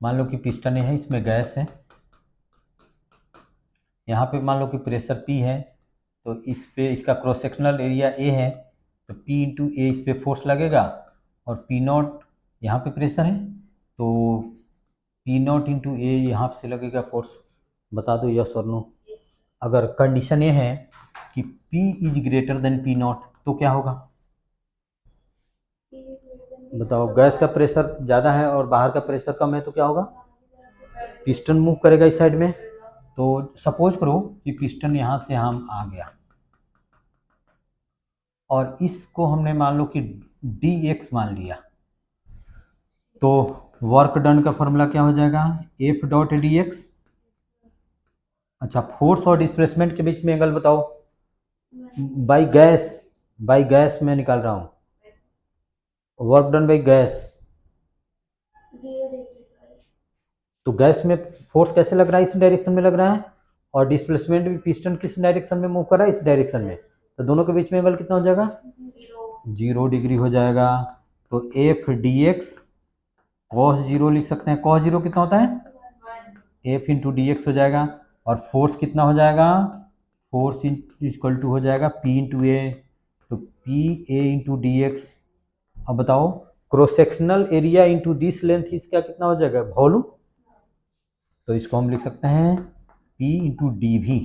मान लो कि पिस्टन है, इसमें गैस है, यहाँ पे मान लो कि प्रेशर P है, तो इस पे इसका क्रॉस सेक्शनल एरिया A है, तो P इंटू ए इस पे फोर्स लगेगा, और P0 यहाँ पे प्रेशर है, तो P0 इंटू ए यहाँ से लगेगा फोर्स। बता दो यस और नो। अगर कंडीशन ये है कि P is greater than P0 तो क्या होगा, बताओ। गैस का प्रेशर ज़्यादा है और बाहर का प्रेशर कम है, तो क्या होगा, पिस्टन मूव करेगा इस साइड में। तो सपोज करो कि पिस्टन यहाँ से हम आ गया, और इसको हमने मान लो कि dx मान लिया, तो वर्क डन का फॉर्मूला क्या हो जाएगा, एफ डॉट डी एक्स। अच्छा, फोर्स और डिस्प्लेसमेंट के बीच में एंगल बताओ, बाई गैस, बाई गैस में निकाल रहा हूँ, वर्क डन बाई गैस। तो गैस में फोर्स कैसे लग रहा है, इस डायरेक्शन में लग रहा है, और डिस्प्लेसमेंट भी पिस्टन किस डायरेक्शन में मूव कर रहा है, इस डायरेक्शन में, तो दोनों के बीच में एंगल कितना हो जाएगा, 0 डिग्री हो जाएगा। तो एफ डी एक्स कॉस 0 लिख सकते हैं, कॉस 0 कितना होता है, एफ इंटू डी एक्स हो जाएगा। और फोर्स कितना हो जाएगा, फोर्स इक्वल टू हो जाएगा पी इंटू ए, तो P A into D x. अब बताओ, cross sectional area into this length, इसका कितना हो जाएगा, वॉल्यूम। तो इसको हम लिख सकते हैं P into D V,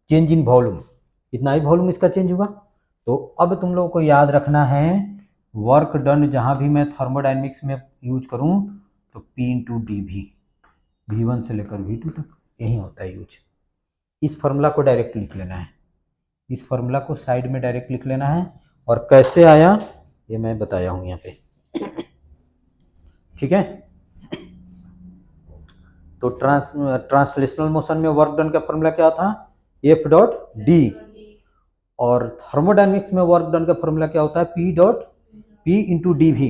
change in volume, इतना ही वॉल्यूम इसका चेंज हुआ। तो अब तुम लोगों को याद रखना है, वर्क डन जहाँ भी मैं थर्मोडाइनमिक्स में यूज करूँ तो P into D V, V1 से लेकर V2 तक यही होता है यूज। इस फार्मूला को डायरेक्ट लिख लेना है, इस फार्मूला को साइड में डायरेक्ट लिख लेना है, और कैसे आया ये मैं बताया हूँ यहाँ पे, ठीक है। तो ट्रांसलेशनल मोशन में वर्क डन का फॉर्मूला क्या था, एफ डॉट डी, और थर्मोडायनेमिक्स में वर्क डन का फॉर्मूला क्या होता है, P dot P into D V.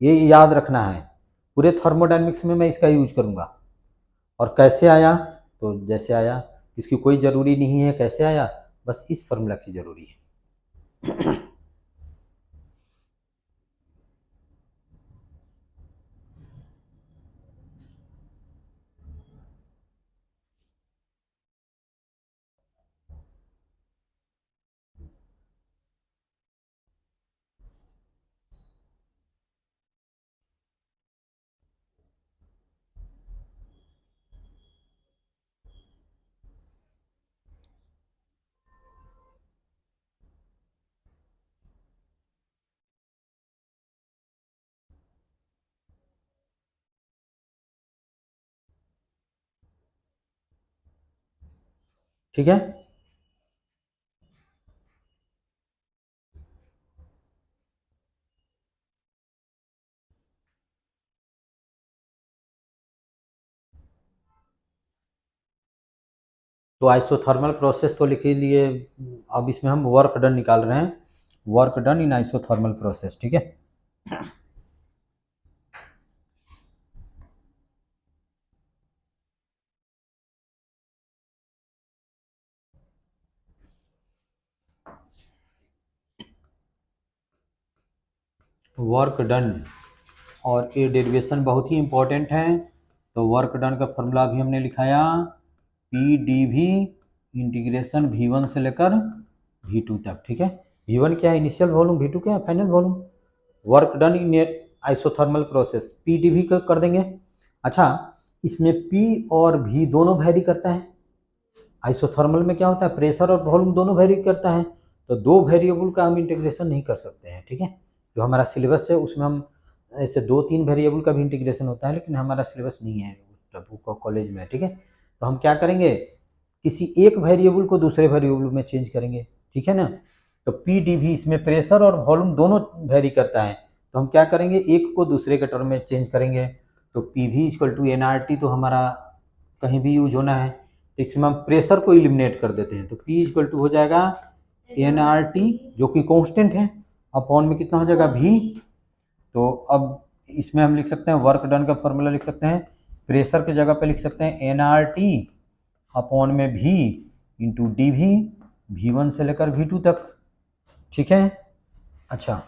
ये याद रखना है, पूरे थर्मोडायनेमिक्स में मैं इसका यूज करूंगा। और कैसे आया, तो जैसे आया, इसकी कोई ज़रूरी नहीं है कैसे आया, बस इस फॉर्मूला की ज़रूरी है। ठीक है। तो आइसोथर्मल प्रोसेस तो लिख ही लिए, अब इसमें हम वर्क डन निकाल रहे हैं, work done in isothermal process, ठीक है। वर्क डन, और ये डेरिवेशन बहुत ही इंपॉर्टेंट है। तो वर्क डन का फॉर्मूला भी हमने लिखाया, P D we integration V1 से लेकर V2 तक, ठीक है। V1 क्या है, इनिशियल वॉल्यूम, V2 क्या है, final volume. Work done in isothermal process, P D V कर देंगे। अच्छा, इसमें P और V दोनों वैरी करता है। आइसोथर्मल में क्या होता है, प्रेशर और वॉल्यूम दोनों वैरी करता है, तो दो वेरिएबल का हम इंटीग्रेशन नहीं कर सकते हैं, ठीक है। जो हमारा सिलेबस है उसमें हम ऐसे 2-3 वेरिएबल का भी इंटीग्रेशन होता है, लेकिन हमारा सिलेबस नहीं है कॉलेज में, ठीक है। तो हम क्या करेंगे, किसी एक वेरिएबल को दूसरे वेरिएबल में चेंज करेंगे, ठीक है ना। तो पी डी वी इसमें प्रेशर और वॉल्यूम दोनों वेरी करता है, तो हम क्या करेंगे, एक को दूसरे के टर्म में चेंज करेंगे। तो P V equal to N R T तो हमारा कहीं भी यूज होना है, तो इसमें हम प्रेशर को इलिमिनेट कर देते हैं। तो P इक्वल टू हो जाएगा एन आर टी जो कि कांस्टेंट है, अपॉन में कितना हो जाएगा V। तो अब इसमें हम लिख सकते हैं वर्क डन का फॉर्मूला लिख सकते हैं, प्रेशर की जगह पे लिख सकते हैं एन आर टी अपॉन में V into D V, V1 से लेकर V2 तक, ठीक है। अच्छा,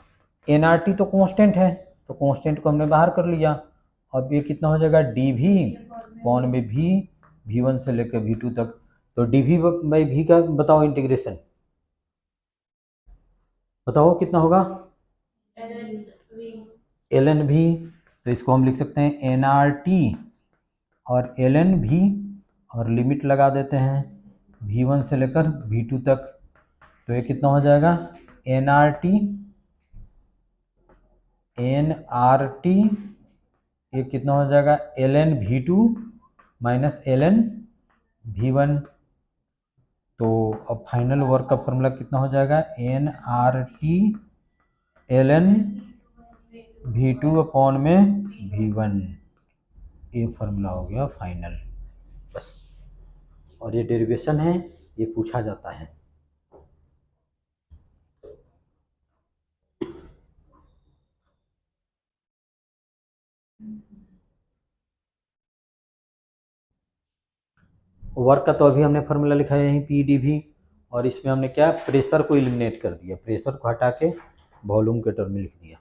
एन आर टी तो कांस्टेंट है, तो कांस्टेंट को हमने बाहर कर लिया। अब ये कितना हो जाएगा, डी वी अपॉन में V1 से लेकर V2 तक। तो डी वी बाई V का बताओ इंटीग्रेशन, बताओ कितना होगा, एल एन भी। तो इसको हम लिख सकते हैं एन आर टी और एल एन भी, और लिमिट लगा देते हैं V1 से लेकर V2 तक। तो ये कितना हो जाएगा, एन आर टी ये कितना हो जाएगा, L N V2 minus L N V1। तो अब फाइनल वर्क का फॉर्मूला कितना हो जाएगा, N R T L N V2 upon में V1, ये फार्मूला हो गया फाइनल, बस। और ये डेरिवेशन है, ये पूछा जाता है। वर्क का तो अभी हमने फार्मूला लिखा है यहीं पी डी वी, और इसमें हमने क्या, प्रेशर को एलिमिनेट कर दिया, प्रेशर को हटा के वॉल्यूम के टर्म में लिख दिया।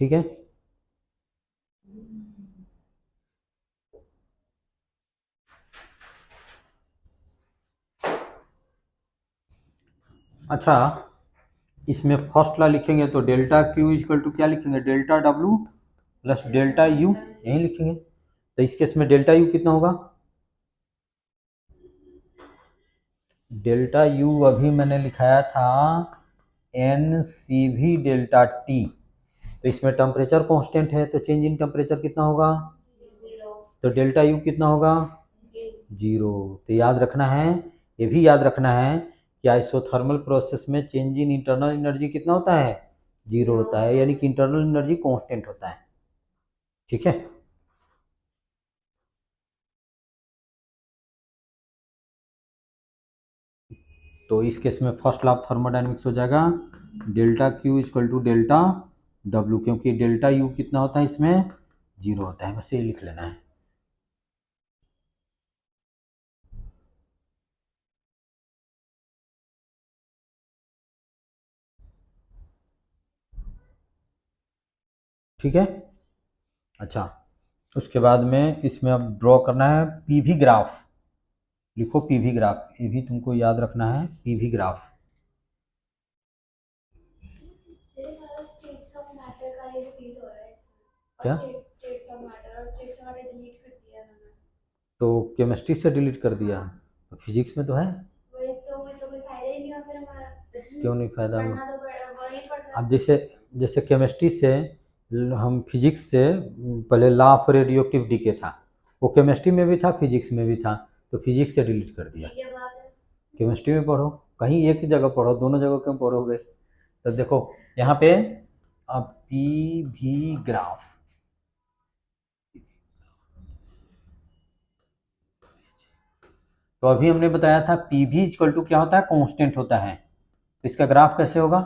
ठीक है। अच्छा, इसमें फर्स्ट ला लिखेंगे तो डेल्टा क्यू इक्वल टू क्या लिखेंगे, delta W plus delta you, यही लिखेंगे। तो इस केस में डेल्टा यू कितना होगा, डेल्टा यू अभी मैंने लिखाया था N C V delta T. तो इसमें टेम्परेचर कांस्टेंट है, तो चेंज इन टेम्परेचर कितना होगा, तो डेल्टा यू कितना होगा, 0। तो याद रखना है, ये भी याद रखना है कि आइसोथर्मल प्रोसेस में चेंज इन इंटरनल एनर्जी कितना होता है, 0 होता है, यानी कि इंटरनल एनर्जी कांस्टेंट होता है, ठीक है। तो इस केस में फर्स्ट लॉ ऑफ थर्मोडायनेमिक्स हो जाएगा delta Q equal to delta W, क्योंकि डेल्टा यू कितना होता है इसमें, 0 होता है, बस ये लिख लेना है। ठीक है। अच्छा, उसके बाद में इसमें अब ड्रॉ करना है पीवी ग्राफ। लिखो पीवी ग्राफ, ये भी तुमको याद रखना है, पीवी ग्राफ। क्या तो केमिस्ट्री से डिलीट कर दिया, तो फिजिक्स में तो है। क्यों नहीं फायदा हुआ? अब जैसे जैसे केमिस्ट्री से हम फिजिक्स से पहले law of radioactive decay था, वो केमिस्ट्री में भी था फिजिक्स में भी था, तो फिजिक्स से डिलीट कर दिया। केमिस्ट्री में पढ़ो, कहीं एक ही जगह पढ़ो, दोनों जगह क्यों पढ़ोगे? तो देखो यहाँ पे अब पी भी ग्राफ, तो अभी हमने बताया था पी भी इक्वल टू क्या होता है, कांस्टेंट होता है। तो इसका ग्राफ कैसे होगा?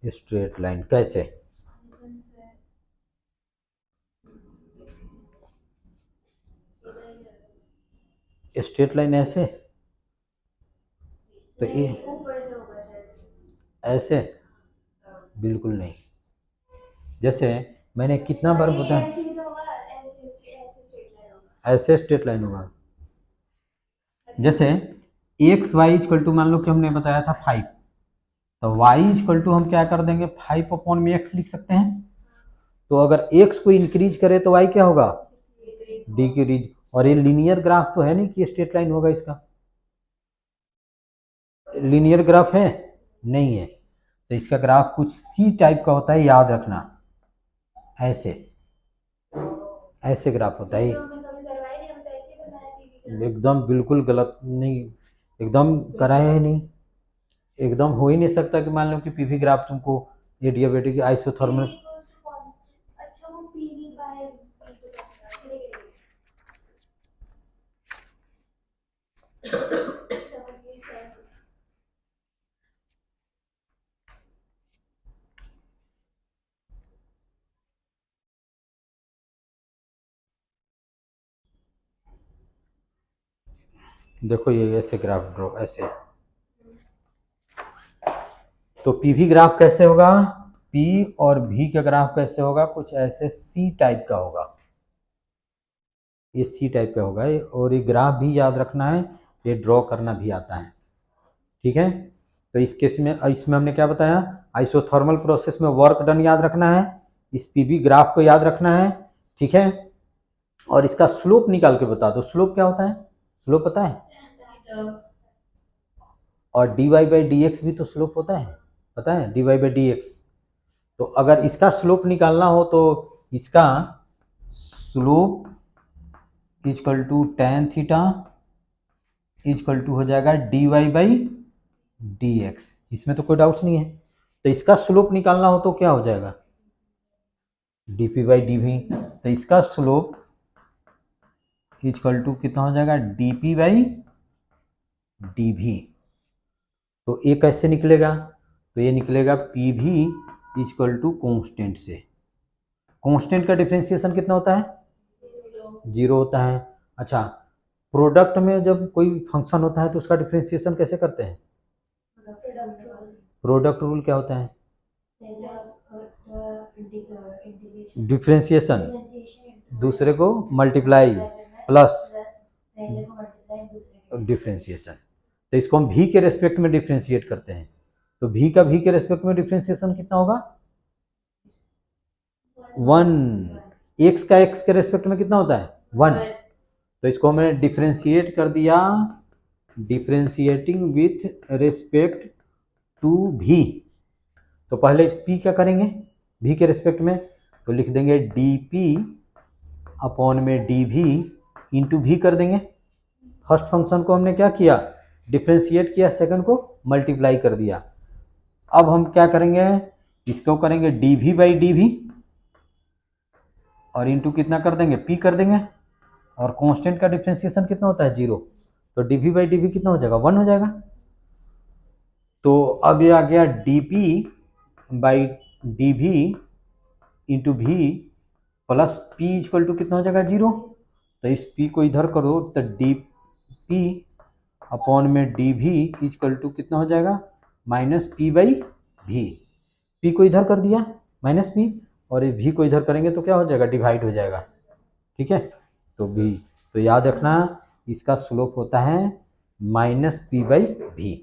Straight line. कैसे? स्ट्रेट लाइन ऐसे, तो ये ऐसे बिल्कुल नहीं। जैसे मैंने कितना बार बताया, ऐसे स्ट्रेट लाइन होगा। जैसे एक्स वाई इक्वल टू मान लो कि हमने बताया था 5, तो वाई इक्वल टू हम क्या कर देंगे, 5 अपॉन में एक्स लिख सकते हैं। तो अगर एक्स को इंक्रीज करे तो वाई क्या होगा, डिक्रीज। और ये लीनियर ग्राफ तो है नहीं कि स्ट्रेट लाइन होगा, इसका लीनियर ग्राफ है नहीं है, तो इसका ग्राफ कुछ सी टाइप का होता है, याद रखना। ऐसे ऐसे ग्राफ होता है। एकदम बिल्कुल गलत नहीं, एकदम कराया ही नहीं, एकदम हो ही नहीं सकता कि मान लो कि पीवी ग्राफ तुमको एडियाबेटिक आइसोथर्मल। देखो ये ऐसे ग्राफ ड्रॉ, ऐसे। तो पीवी ग्राफ कैसे होगा, पी और भी का ग्राफ कैसे होगा, कुछ ऐसे सी टाइप का होगा, ये सी टाइप का होगा। और ये ग्राफ भी याद रखना है, ये ड्रॉ करना भी आता है, ठीक है। तो इस केस में, इसमें हमने क्या बताया, आइसोथर्मल प्रोसेस में वर्क डन याद रखना है, इस पीवी ग्राफ को याद रखना है, ठीक है। और इसका स्लोप निकाल के बता दो, स्लोप क्या होता है, स्लोप पता है? और dy बाई डी एक्स भी तो स्लोप होता है, पता है, dy बाई डी एक्स। तो अगर इसका स्लोप निकालना हो तो इसका slope equal to tan theta equal to हो जाएगा dy बाई डी एक्स, इसमें तो कोई डाउट नहीं है। तो इसका स्लोप निकालना हो तो क्या हो जाएगा, dp बाई डी। तो इसका स्लोप इक्वल टू कितना हो जाएगा, dp बाई डी। तो ये कैसे निकलेगा, तो ये निकलेगा पी भी इक्वल टू कॉन्स्टेंट से। कॉन्स्टेंट का डिफ्रेंसिएशन कितना होता है, 0 होता है। अच्छा, प्रोडक्ट में जब कोई फंक्शन होता है तो उसका डिफ्रेंसिएशन कैसे करते हैं, प्रोडक्ट रूल क्या होता है, डिफ्रेंसिएशन दूसरे को मल्टीप्लाई प्लस डिफ्रेंसिएशन। तो इसको हम भी के रेस्पेक्ट में डिफ्रेंशिएट करते हैं, तो भी का भी के रेस्पेक्ट में डिफ्रेंशिएशन कितना होगा, 1। एक्स का एक्स के रेस्पेक्ट में कितना होता है, 1। तो इसको हमने डिफ्रेंशिएट कर दिया, डिफ्रेंशिएटिंग विथ रेस्पेक्ट टू भी। तो पहले p क्या करेंगे, v के रेस्पेक्ट में, तो लिख देंगे dp अपॉन में dv इंटू v कर देंगे। फर्स्ट फंक्शन को हमने क्या किया, डिफ्रेंशिएट किया, सेकंड को मल्टीप्लाई कर दिया। अब हम क्या करेंगे, इसको करेंगे dv बाई dv और इंटू कितना कर देंगे, p कर देंगे। और कांस्टेंट का डिफ्रेंशिएशन कितना होता है, 0। तो dv बाई dv कितना हो जाएगा, 1 हो जाएगा। तो अब ये आ गया dp by dv into v plus p equal to कितना हो जाएगा, 0। तो इस p को इधर करो तो dp अपॉन में dv इक्वल टू कितना हो जाएगा, minus p by v। p को इधर कर दिया माइनस p, और ये भी को इधर करेंगे तो क्या हो जाएगा, डिवाइड हो जाएगा। ठीक है, तो भी, तो याद रखना इसका स्लोप होता है -p/v।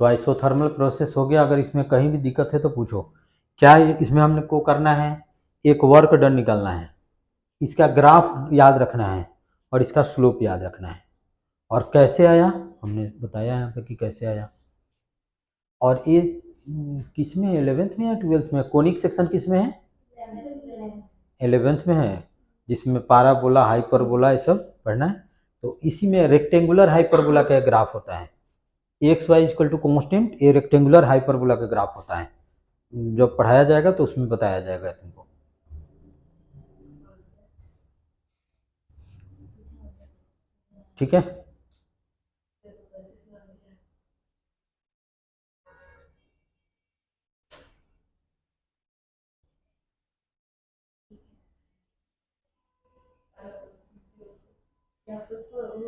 तो आइसोथर्मल प्रोसेस हो गया। अगर इसमें कहीं भी दिक्कत है तो पूछो। क्या इसमें हमने को करना है, एक वर्क डन निकालना है, इसका ग्राफ याद रखना है और इसका स्लोप याद रखना है। और कैसे आया हमने बताया यहाँ पे कि कैसे आया। और ये किस में, 11th में या 12th में, कोनिक सेक्शन किस में है, 11th में है, जिसमें पाराबोला हाइपरबोला ये सब पढ़ना है। तो इसी में रेक्टेंगुलर हाइपरबोला का ग्राफ होता है, X Y equal to constant, ये रेक्टेंगुलर हाइपरबोला का ग्राफ होता है। जब पढ़ाया जाएगा तो उसमें बताया जाएगा तुमको। ठीक है,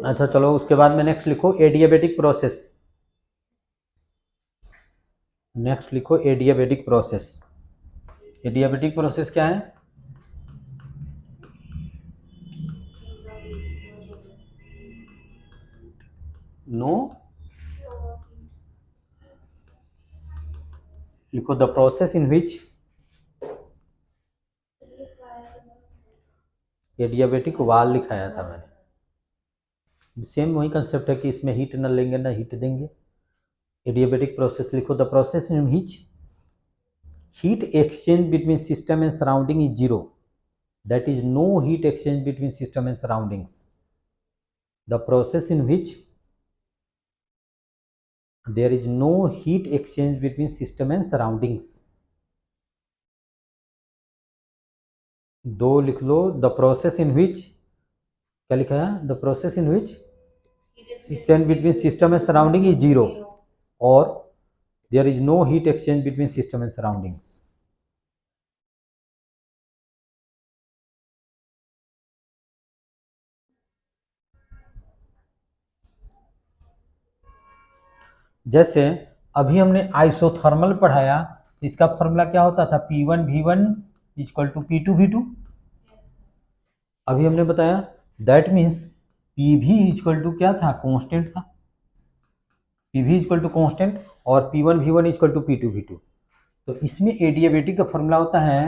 अच्छा चलो उसके बाद में नेक्स्ट लिखो एडियाबेटिक प्रोसेस। नेक्स्ट लिखो एडियाबेटिक प्रोसेस। एडियाबेटिक प्रोसेस क्या है, नो, लिखो the process in which, adiabatic वाल लिखाया था मैंने, सेम वही कंसेप्ट है कि इसमें हीट न लेंगे ना हीट देंगे। एडियाबेटिक प्रोसेस लिखो the process in which heat exchange between system and surrounding is zero, that is no heat exchange between system and surroundings. The process in which there is no heat exchange between system and surroundings. दो लिख लो, the process in which, क्या लिखा है, the process in which exchange between system and surrounding is zero, or there is no heat exchange between system and surroundings. जैसे अभी हमने आइसोथर्मल पढ़ाया, इसका फॉर्मूला क्या होता था, P1V1 इक्वल टू P2V2। अभी हमने बताया that means Pv equal to क्या था, कांस्टेंट था, Pv इक्वल टू कांस्टेंट, और P1V1 इक्वल टू P2V2। तो इसमें एडियाबेटिक का फॉर्मूला होता है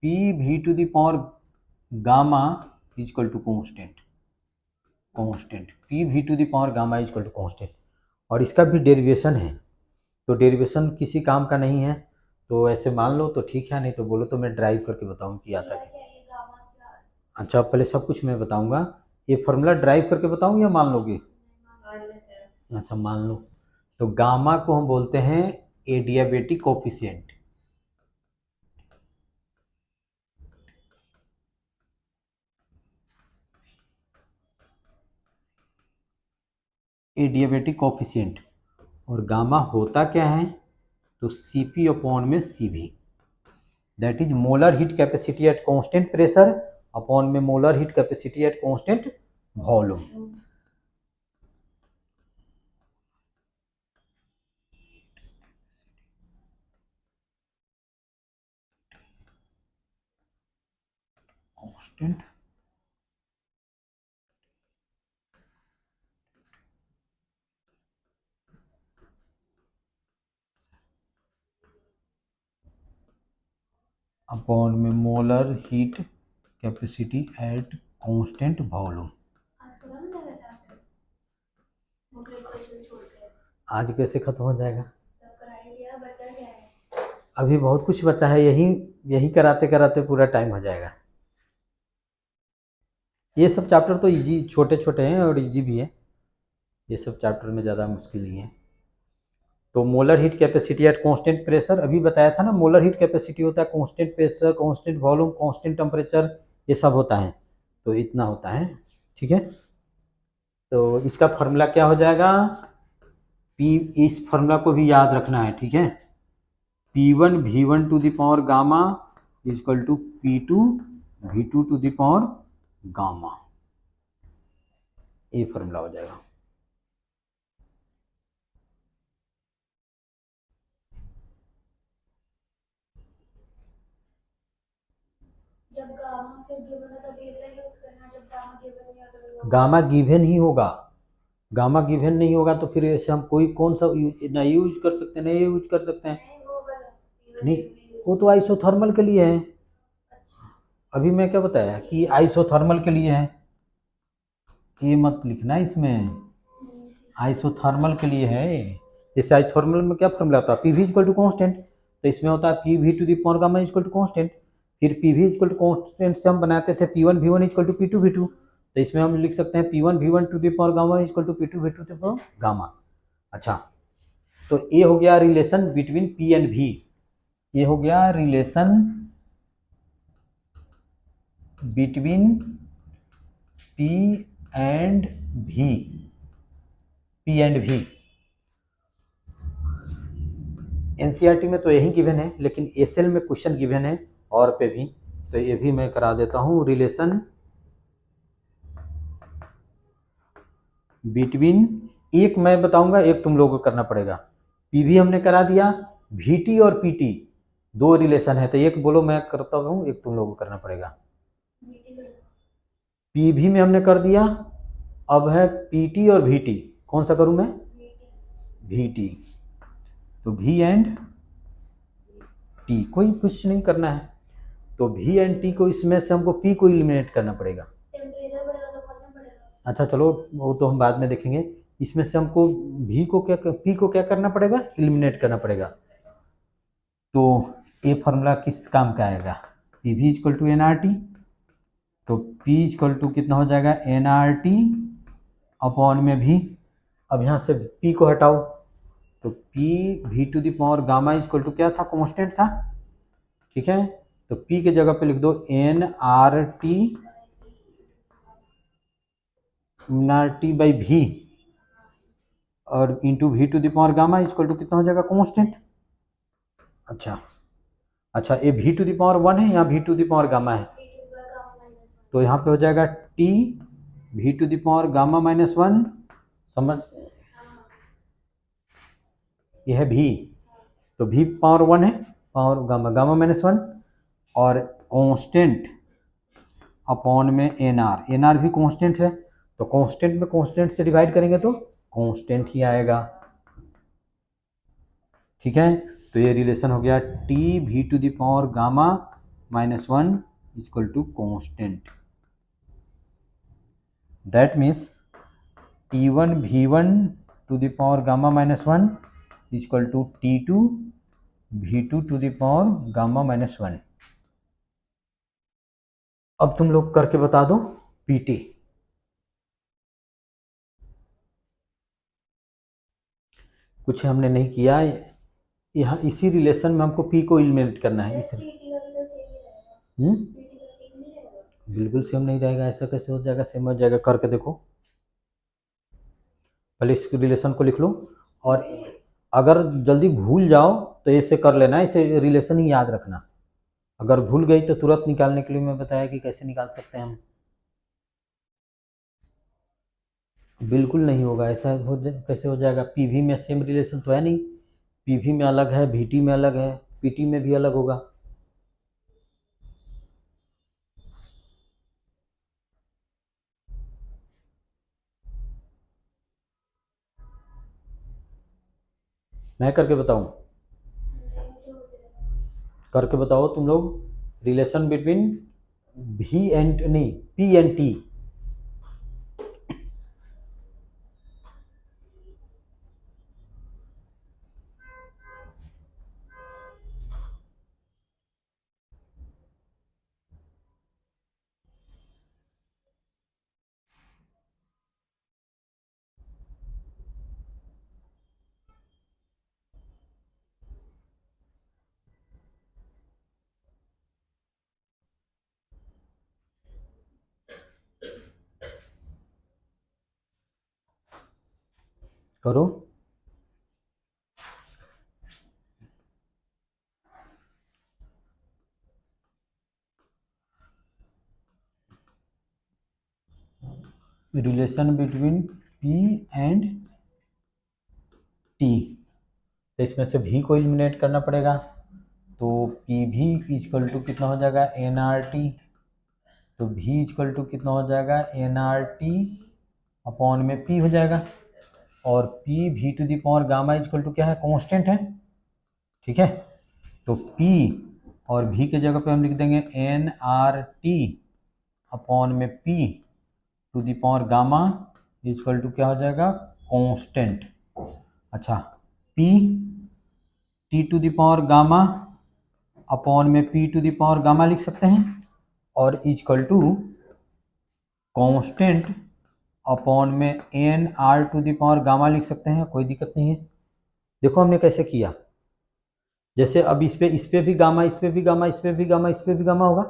Pv to the power gamma equal to constant, constant Pv to the power gamma equal to constant. और इसका भी डेरिवेशन है, तो डेरिवेशन किसी काम का नहीं है, तो ऐसे मान लो तो ठीक है, नहीं तो बोलो तो मैं ड्राइव करके बताऊँ कि आता है। अच्छा पहले सब कुछ मैं बताऊंगा, ये फॉर्मूला ड्राइव करके बताऊं या मान लोगे, अच्छा मान लो। तो गामा को हम बोलते हैं एडियाबेटिक कोफिशिएंट, एडियाबेटिक कोफिशिएंट। और गामा होता क्या है, तो Cp अपॉन में Cv, that is molar heat capacity at constant pressure upon में molar heat capacity at constant volume. Constant upon में molar heat capacity at constant volume. आज कैसे खत्म हो जाएगा, अभी बहुत कुछ बचा है, यही यही कराते कराते पूरा टाइम हो जाएगा। ये सब चैप्टर तो इजी छोटे छोटे हैं और इजी भी है, ये सब चैप्टर में ज़्यादा मुश्किल नहीं है। तो molar heat capacity at constant pressure, अभी बताया था ना, मोलर हीट कैपेसिटी होता है constant pressure, constant volume, constant temperature, ये सब होता है, तो इतना होता है। ठीक है, तो इसका फॉर्मूला क्या हो जाएगा, पी, इस फॉर्मूला को भी याद रखना है, ठीक है। P1 V1 to the power gamma is equal to P2 V2 to the power gamma, ये फॉर्मूला हो जाएगा। जब गामा फिर गिवन है तब ये यूज करना, जब गामा गिवन नहीं है तो गामा गिवन ही होगा, गामा गिवन नहीं होगा तो फिर ऐसे हम कोई कौन सा नहीं यूज कर सकते, नहीं यूज कर सकते हैं, नहीं वो वाला नहीं, वो तो आइसोथर्मल के लिए है। अच्छा अभी मैं क्या बताया कि आइसोथर्मल के लिए है, ये मत लिखना इसमें, आइसोथर्मल के लिए है। जैसे आइसोथर्मल में क्या फॉर्मूला होता है, P V equal to constant, तो इसमें होता है P V to the power gamma equal to constant. फिर P V equal to constant से हम बनाते थे P one V one equal to P to V to, तो इसमें हम लिख सकते हैं P one V one to the power gamma equal to P to V to the power gamma. अच्छा, तो ये हो गया relation between P and V, ये हो गया relation between P and V, P and V. NCERT में तो यही गिवन है, लेकिन एसएल में क्वेश्चन गिवन है और पे भी, तो ये भी मैं करा देता हूँ, रिलेशन बिटवीन, एक मैं बताऊंगा एक तुम लोगों को करना पड़ेगा। पीवी हमने करा दिया, वीटी और पीटी दो रिलेशन है, तो एक बोलो मैं करता हूँ, एक तुम लोगों को करना पड़ेगा। पीवी में हमने कर दिया, अब है पीटी और वीटी, कौन सा करूं मैं, वीटी। तो वी एंड टी, कोई कुछ नहीं करना है, तो वी एंड टी को इसमें से हमको पी को इलिमिनेट करना पड़ेगा। टेम्परेचर बढ़ेगा तो फॉर्मूला बढ़ेगा। अच्छा चलो, वो तो हम बाद में देखेंगे। इसमें से हमको भी को क्या, पी को क्या करना पड़ेगा, इलिमिनेट करना पड़ेगा। तो ये फॉर्मूला किस काम का आएगा, P V equal to N R T, तो पी इक्वल टू कितना हो जाएगा, एन आर टी अपॉन में भी, अब यहाँ से पी को हटाओ, तो P V to the power gamma equal to क्या था, कांस्टेंट था, ठीक है। तो पी के जगह पे लिख दो N R T, N R T by भी, और into V to the power gamma equal to कितना हो जाएगा, कांस्टेंट। अच्छा, अच्छा ये V to the power one है या V to the power gamma है, तो यहाँ पे हो जाएगा T V to the power gamma minus one, समझ, ये है भी, तो भी पावर वन है, power gamma gamma minus one, और कांस्टेंट अपॉन में एन आर, एन आर भी कांस्टेंट है, तो कांस्टेंट में कांस्टेंट से डिवाइड करेंगे तो कांस्टेंट ही आएगा, ठीक है। तो ये रिलेशन हो गया T V to the power gamma minus one equal to constant, that means T one V one to the power gamma minus one equal to T two V two to the power gamma minus one. अब तुम लोग करके बता दो पीटी, कुछ हमने नहीं किया, यहाँ इसी रिलेशन में हमको पी को एलिमिनेट करना है, इस बिल्कुल सेम नहीं रहेगा, ऐसा कैसे हो जाएगा, सेम हो जाएगा, करके देखो, पहले इस रिलेशन को लिख लो, और अगर जल्दी भूल जाओ तो ऐसे कर लेना, इसे रिलेशन ही याद रखना, अगर भूल गई तो तुरंत निकालने के लिए मैं बताया कि कैसे निकाल सकते हैं हम, बिल्कुल नहीं होगा ऐसा, कैसे हो जाएगा, पीवी में सेम रिलेशन तो है नहीं, पीवी में अलग है, वीटी में अलग है, पीटी में भी अलग होगा। मैं करके बताऊं, करके बताओ तुम लोग, रिलेशन बिटवीन वी एंड नहीं पी एंड टी, करो। Relation between P and T, तो इसमें से V को एलिमिनेट करना पड़ेगा, तो PV इक्वल टू कितना हो जाएगा nRT, तो V इक्वल टू कितना हो जाएगा nRT अपॉन में P हो जाएगा, और P V to the power gamma equal to क्या है, कांस्टेंट है, ठीक है। तो P और V के जगह पे हम लिख देंगे nRT अपॉन में P to the power gamma equal to क्या हो जाएगा, कांस्टेंट। अच्छा, P T to the power gamma upon में P to the power gamma लिख सकते हैं, और इक्वल टू कांस्टेंट अपॉन में N R to the power gamma लिख सकते हैं, कोई दिक्कत नहीं है। देखो हमने कैसे किया, जैसे अब इस पे भी गामा, इस पे भी गामा, इस पे भी गामा, इस पे भी गामा होगा।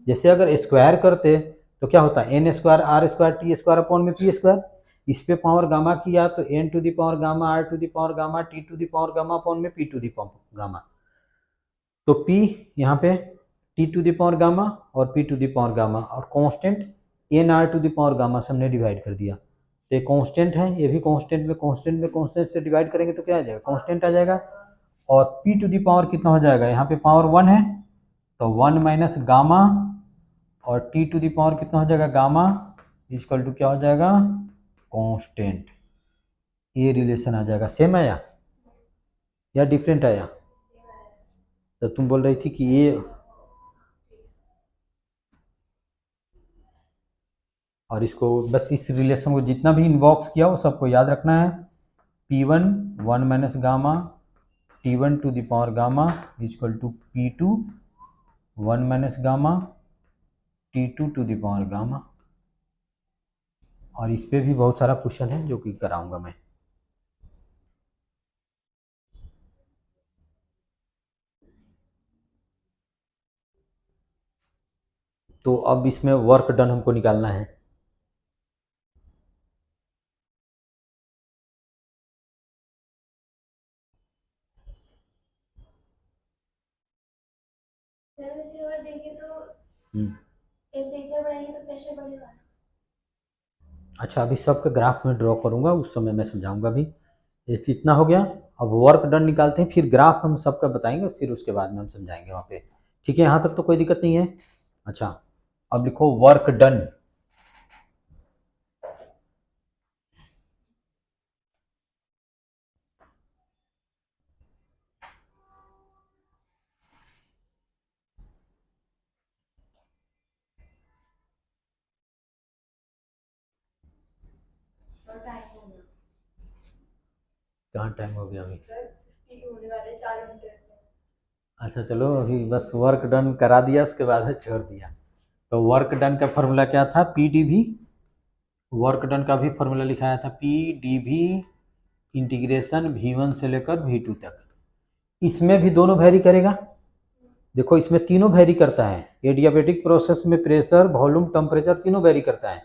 जैसे अगर स्क्वायर करते तो क्या होता है, N square R square T square upon में पी स्क्वायर। इस पे पावर गामा किया तो N to the power gamma R to the power gamma T to the power gamma upon में P to the power gamma. तो P यहाँ पे T to the power gamma और P to the power gamma, और constant N R to the power gamma से हमने डिवाइड कर दिया। तो ये कांस्टेंट है, ये भी कांस्टेंट में कांस्टेंट से डिवाइड करेंगे तो क्या आ जाएगा, कांस्टेंट आ जाएगा। और P टू दी पावर कितना हो जाएगा, यहाँ पे पावर 1 है तो 1 माइनस गामा, और T टू दी पावर कितना हो जाएगा, गामा इक्वल टू क्या हो जाएगा, कांस्टेंट। ये रिलेशन आ जाएगा। सेम आया या डिफरेंट आया? तो तुम बोल रही थी कि ये, और इसको बस इस रिलेशन को जितना भी इन्वॉक्स किया वो सबको याद रखना है। P1 1 minus gamma T1 to the power gamma equal to P2 1 minus gamma T2 to the power gamma. और इस पे भी बहुत सारा क्वेश्चन है जो कि कराऊंगा मैं। तो अब इसमें वर्क डन हमको निकालना है। सर वैसे अगर देखें तो टेम्परेचर बढ़ेगा तो प्रेशर बढ़ेगा। अच्छा, अभी सबका ग्राफ में ड्रॉ करूंगा, उस समय मैं समझाऊंगा भी। इतना हो गया। अब वर्क डन निकालते हैं, फिर ग्राफ हम सबका बताएंगे, फिर उसके बाद में हम समझाएंगे वहाँ पे। ठीक है, यहाँ तक तो कोई दिक्कत नहीं है। अच्छा, अब लिखो वर्क डन। कहाँ टाइम हो गया अभी? अच्छा चलो, अभी बस वर्क डन करा दिया, उसके बाद है छोड़ दिया। तो वर्क डन का फॉर्मूला क्या था, पी डी भी। वर्क डन का भी फॉर्मूला लिखाया था, पी डी भी इंटीग्रेशन V1 से लेकर V2 तक। इसमें भी दोनों वैरी करेगा। देखो इसमें तीनों वैरी करता है। एडियाबेटिक प्रोसेस में प्रेशर, वॉल्यूम, टेम्परेचर तीनों वैरी करता है,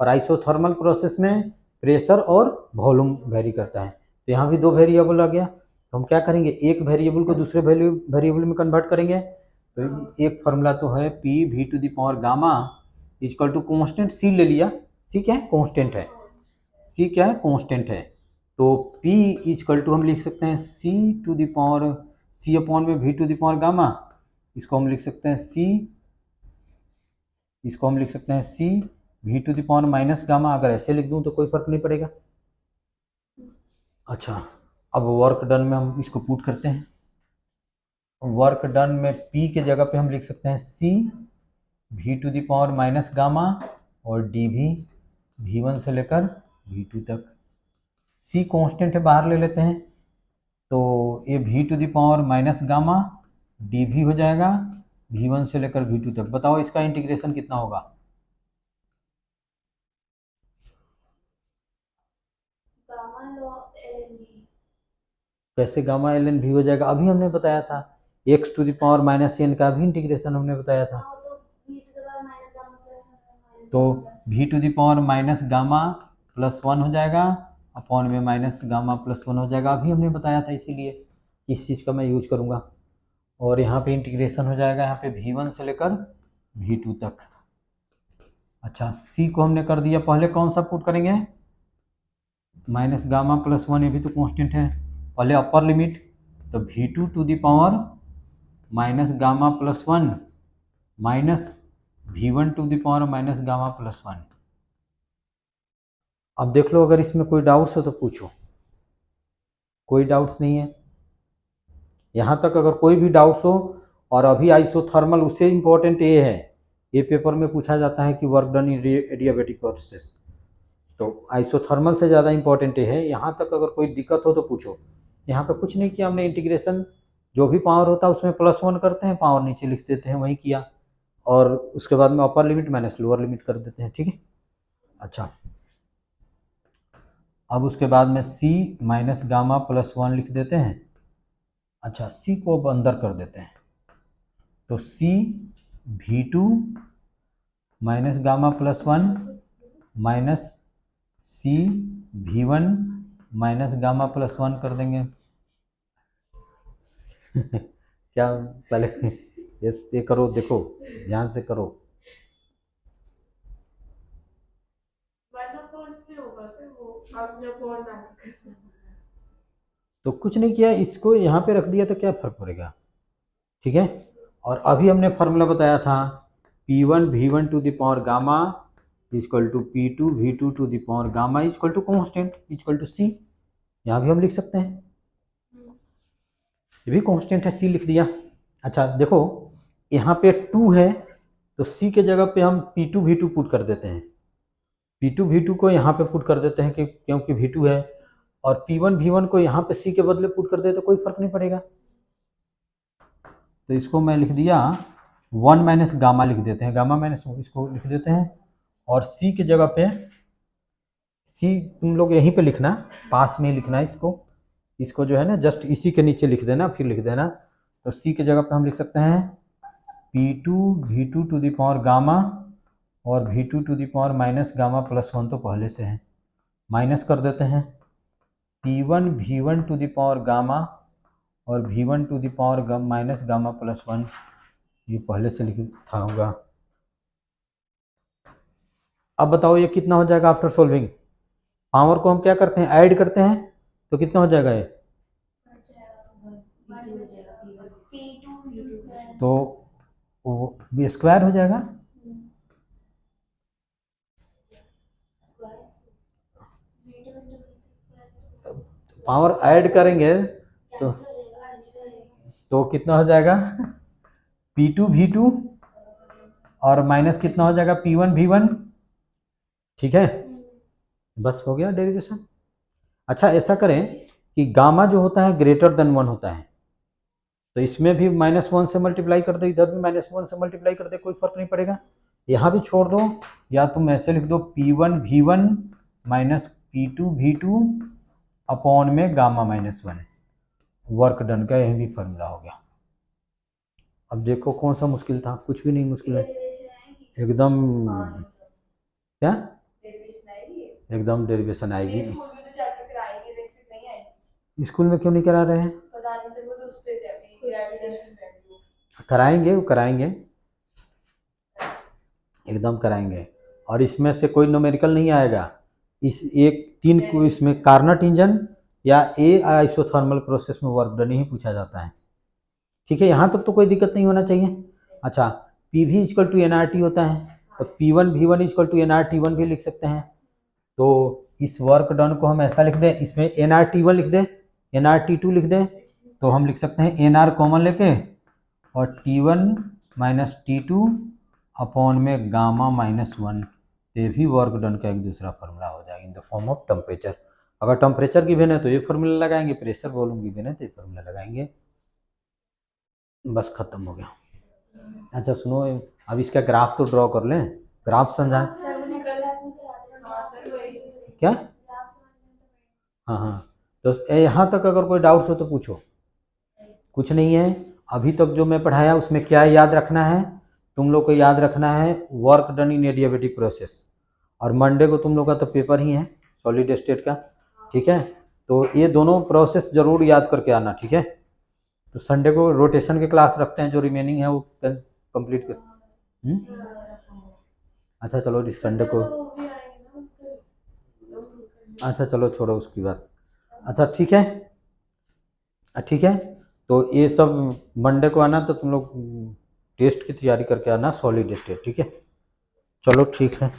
और आइसोथर्मल प्रोसेस में प्रेशर और वॉल्यूम वैरी करता है। तो यहाँ भी दो वेरिएबल आ गया, तो हम क्या करेंगे, एक वेरिएबल को दूसरे वेरिएबल में कन्वर्ट करेंगे। तो एक फार्मूला तो है P V to the power gamma equal to constant C ले लिया। सी क्या है, कॉन्स्टेंट है। सी क्या है, कॉन्स्टेंट है। तो P इक्वल टू हम लिख सकते हैं C to the power, C upon में V to the power gamma. इसको हम लिख सकते हैं सी, इसको हम लिख सकते हैं C V to the power minus gamma. अगर ऐसे लिख दूं तो कोई फर्क नहीं पड़ेगा। अच्छा, अब वर्क डन में हम इसको पुट करते हैं। वर्क डन में P के जगह पे हम लिख सकते हैं C V to the power minus gamma, और डी भी V1 से लेकर V2 तक। सी कांस्टेंट है, बाहर ले लेते हैं, तो ये V to the power minus gamma D भी हो जाएगा V1 से लेकर V2 तक। बताओ इसका इंटीग्रेशन कितना होगा? Gamma log LNB. कैसे गामा एल एन भी हो जाएगा? अभी हमने बताया था, X to the power minus N का भी इंटीग्रेशन हमने बताया था। तो v to the power minus gamma plus 1 minus तो V to the power minus gamma plus 1 हो जाएगा, अपॉन में माइनस गामा प्लस 1 हो जाएगा। अभी हमने बताया था इसीलिए इस चीज़ का मैं यूज करूँगा। और यहाँ पे इंटीग्रेशन हो जाएगा यहाँ पे V1 से लेकर V2 तक। अच्छा, C को हमने कर दिया, पहले कौन सा पुट करेंगे, माइनस गामा प्लस 1, ये भी तो कांस्टेंट है। पहले अपर लिमिट, तो V2 to the power minus gamma plus 1 minus V1 to the power minus gamma plus 1। अब देख लो, अगर इसमें कोई डाउट्स हो तो पूछो। कोई डाउट्स नहीं है यहाँ तक? अगर कोई भी डाउट्स हो, और अभी आइसोथर्मल, उससे इम्पोर्टेंट ये है, ये पेपर में पूछा जाता है कि वर्क डन इन एडियाबेटिक प्रोसेस, तो आइसोथर्मल से ज़्यादा इंपॉर्टेंट है। यहाँ तक अगर कोई दिक्कत हो तो पूछो। यहाँ पे कुछ नहीं किया हमने, इंटीग्रेशन जो भी पावर होता है उसमें +1 करते हैं, पावर नीचे लिख देते हैं, वही किया। और उसके बाद में upper limit minus lower limit कर देते हैं, ठीक है। अच्छा, अब उसके बाद में C माइनस गामा प्लस 1 लिख देते हैं। अच्छा, C को अब अंदर कर देते हैं, तो C V2 minus gamma plus 1 minus C V1 minus gamma plus 1 कर देंगे। क्या, पहले ये करो, देखो ध्यान से करो। तो कुछ नहीं किया, इसको यहाँ पे रख दिया तो क्या फर्क पड़ेगा, ठीक है। और अभी हमने फार्मूला बताया था, P1 V1 to the power gamma equal to P2 V2 to the power gamma equal to constant equal to C। यहाँ भी हम लिख सकते हैं, ये भी कांस्टेंट है, C लिख दिया। अच्छा देखो, यहाँ पे 2 है तो C के जगह पे हम P2 V2 पुट कर देते हैं। P2 V2 को यहाँ पे पुट कर देते हैं कि क्योंकि V2 है, और P1 V1 को यहाँ पे C के बदले पुट कर दे तो कोई फर्क नहीं पड़ेगा। तो इसको मैं लिख दिया 1 माइनस गामा लिख देते हैं, गामा माइनस इसको लिख देते हैं। और C की जगह पे, C तुम लोग यहीं पे लिखना, पास में ही लिखना है इसको जो है ना जस्ट इसी के नीचे लिख देना, फिर लिख देना। तो C की जगह पे हम लिख सकते हैं P2 V2 to the power gamma, और V2 to the power minus gamma plus 1 तो पहले से है, माइनस कर देते हैं P1 V1 to the power gamma और V1 to the power minus gamma plus 1, ये पहले से लिखा होगा। अब बताओ ये कितना हो जाएगा आफ्टर सोल्विंग। पावर को हम क्या करते हैं, ऐड करते हैं, तो कितना हो जाएगा ये, तो वो स्क्वायर हो जाएगा। पावर ऐड करेंगे तो कितना हो जाएगा P2 V2 और माइनस कितना हो जाएगा P1 V1, ठीक है। बस हो गया डेरिवेशन। अच्छा, ऐसा करें कि गामा जो होता है ग्रेटर देन 1 होता है, तो इसमें भी -1 से मल्टीप्लाई कर दे, इधर भी -1 से मल्टीप्लाई कर दे, कोई फर्क नहीं पड़ेगा। यहाँ भी छोड़ दो, या तुम ऐसे लिख दो P1 V1 minus P2 V2 upon में गामा -1, वर्क डन का यही भी फॉर्मूला हो गया। अब देखो कौन सा मुश्किल था, कुछ भी नहीं मुश्किल है एकदम। क्या एकदम डेरिवेशन आएगी। स्कूल में क्यों नहीं करा रहे हैं, कराएंगे, वो कराएंगे, एकदम कराएंगे। और इसमें से कोई न्यूमेरिकल नहीं आएगा, इस एक 3 को इसमें कार्नट इंजन या ए आइसोथर्मल प्रोसेस में वर्क डन ही पूछा जाता है, ठीक है। यहाँ तक तो कोई दिक्कत नहीं होना चाहिए। अच्छा, पी भी इक्वल टू NRT होता है, तो P1 V1 equal to NRT1 भी लिख सकते हैं। तो इस वर्क डन को हम ऐसा लिख दें, इसमें NRT1 लिख दें, NRT2 लिख दें, तो हम लिख सकते हैं NR कॉमन लेके और T1 माइनस T2 अपॉन में गामा -1, ये भी वर्क डन का एक दूसरा फार्मूला हो जाएगा in the form of temperature. अगर टेम्परेचर गिवन है तो ये फार्मूला लगाएंगे, प्रेशर वॉल्यूम गिवन है तो ये फार्मूला लगाएंगे, बस खत्म हो गया। अच्छा सुनो, अब इसका ग्राफ तो ड्रॉ कर लें, ग्राफ समझाएं क्या। हाँ हाँ, तो यहाँ तक अगर कोई डाउट्स हो तो पूछो। कुछ नहीं है, अभी तक जो मैं पढ़ाया उसमें क्या याद रखना है, तुम लोग को याद रखना है वर्क डन इन एडियाबेटिक प्रोसेस। और मंडे को तुम लोग का तो पेपर ही है सॉलिड स्टेट का, ठीक है। तो ये दोनों प्रोसेस जरूर याद करके आना, ठीक है। तो संडे को रोटेशन की क्लास रखते हैं, जो रिमेनिंग है वो कंप्लीट कर। अच्छा चलो इस संडे को, अच्छा चलो छोड़ो उसकी बात। अच्छा ठीक है, ठीक है। तो ये सब मंडे को आना, तो तुम लोग टेस्ट की तैयारी करके आना, सॉलिड स्टेट, ठीक है। चलो ठीक है।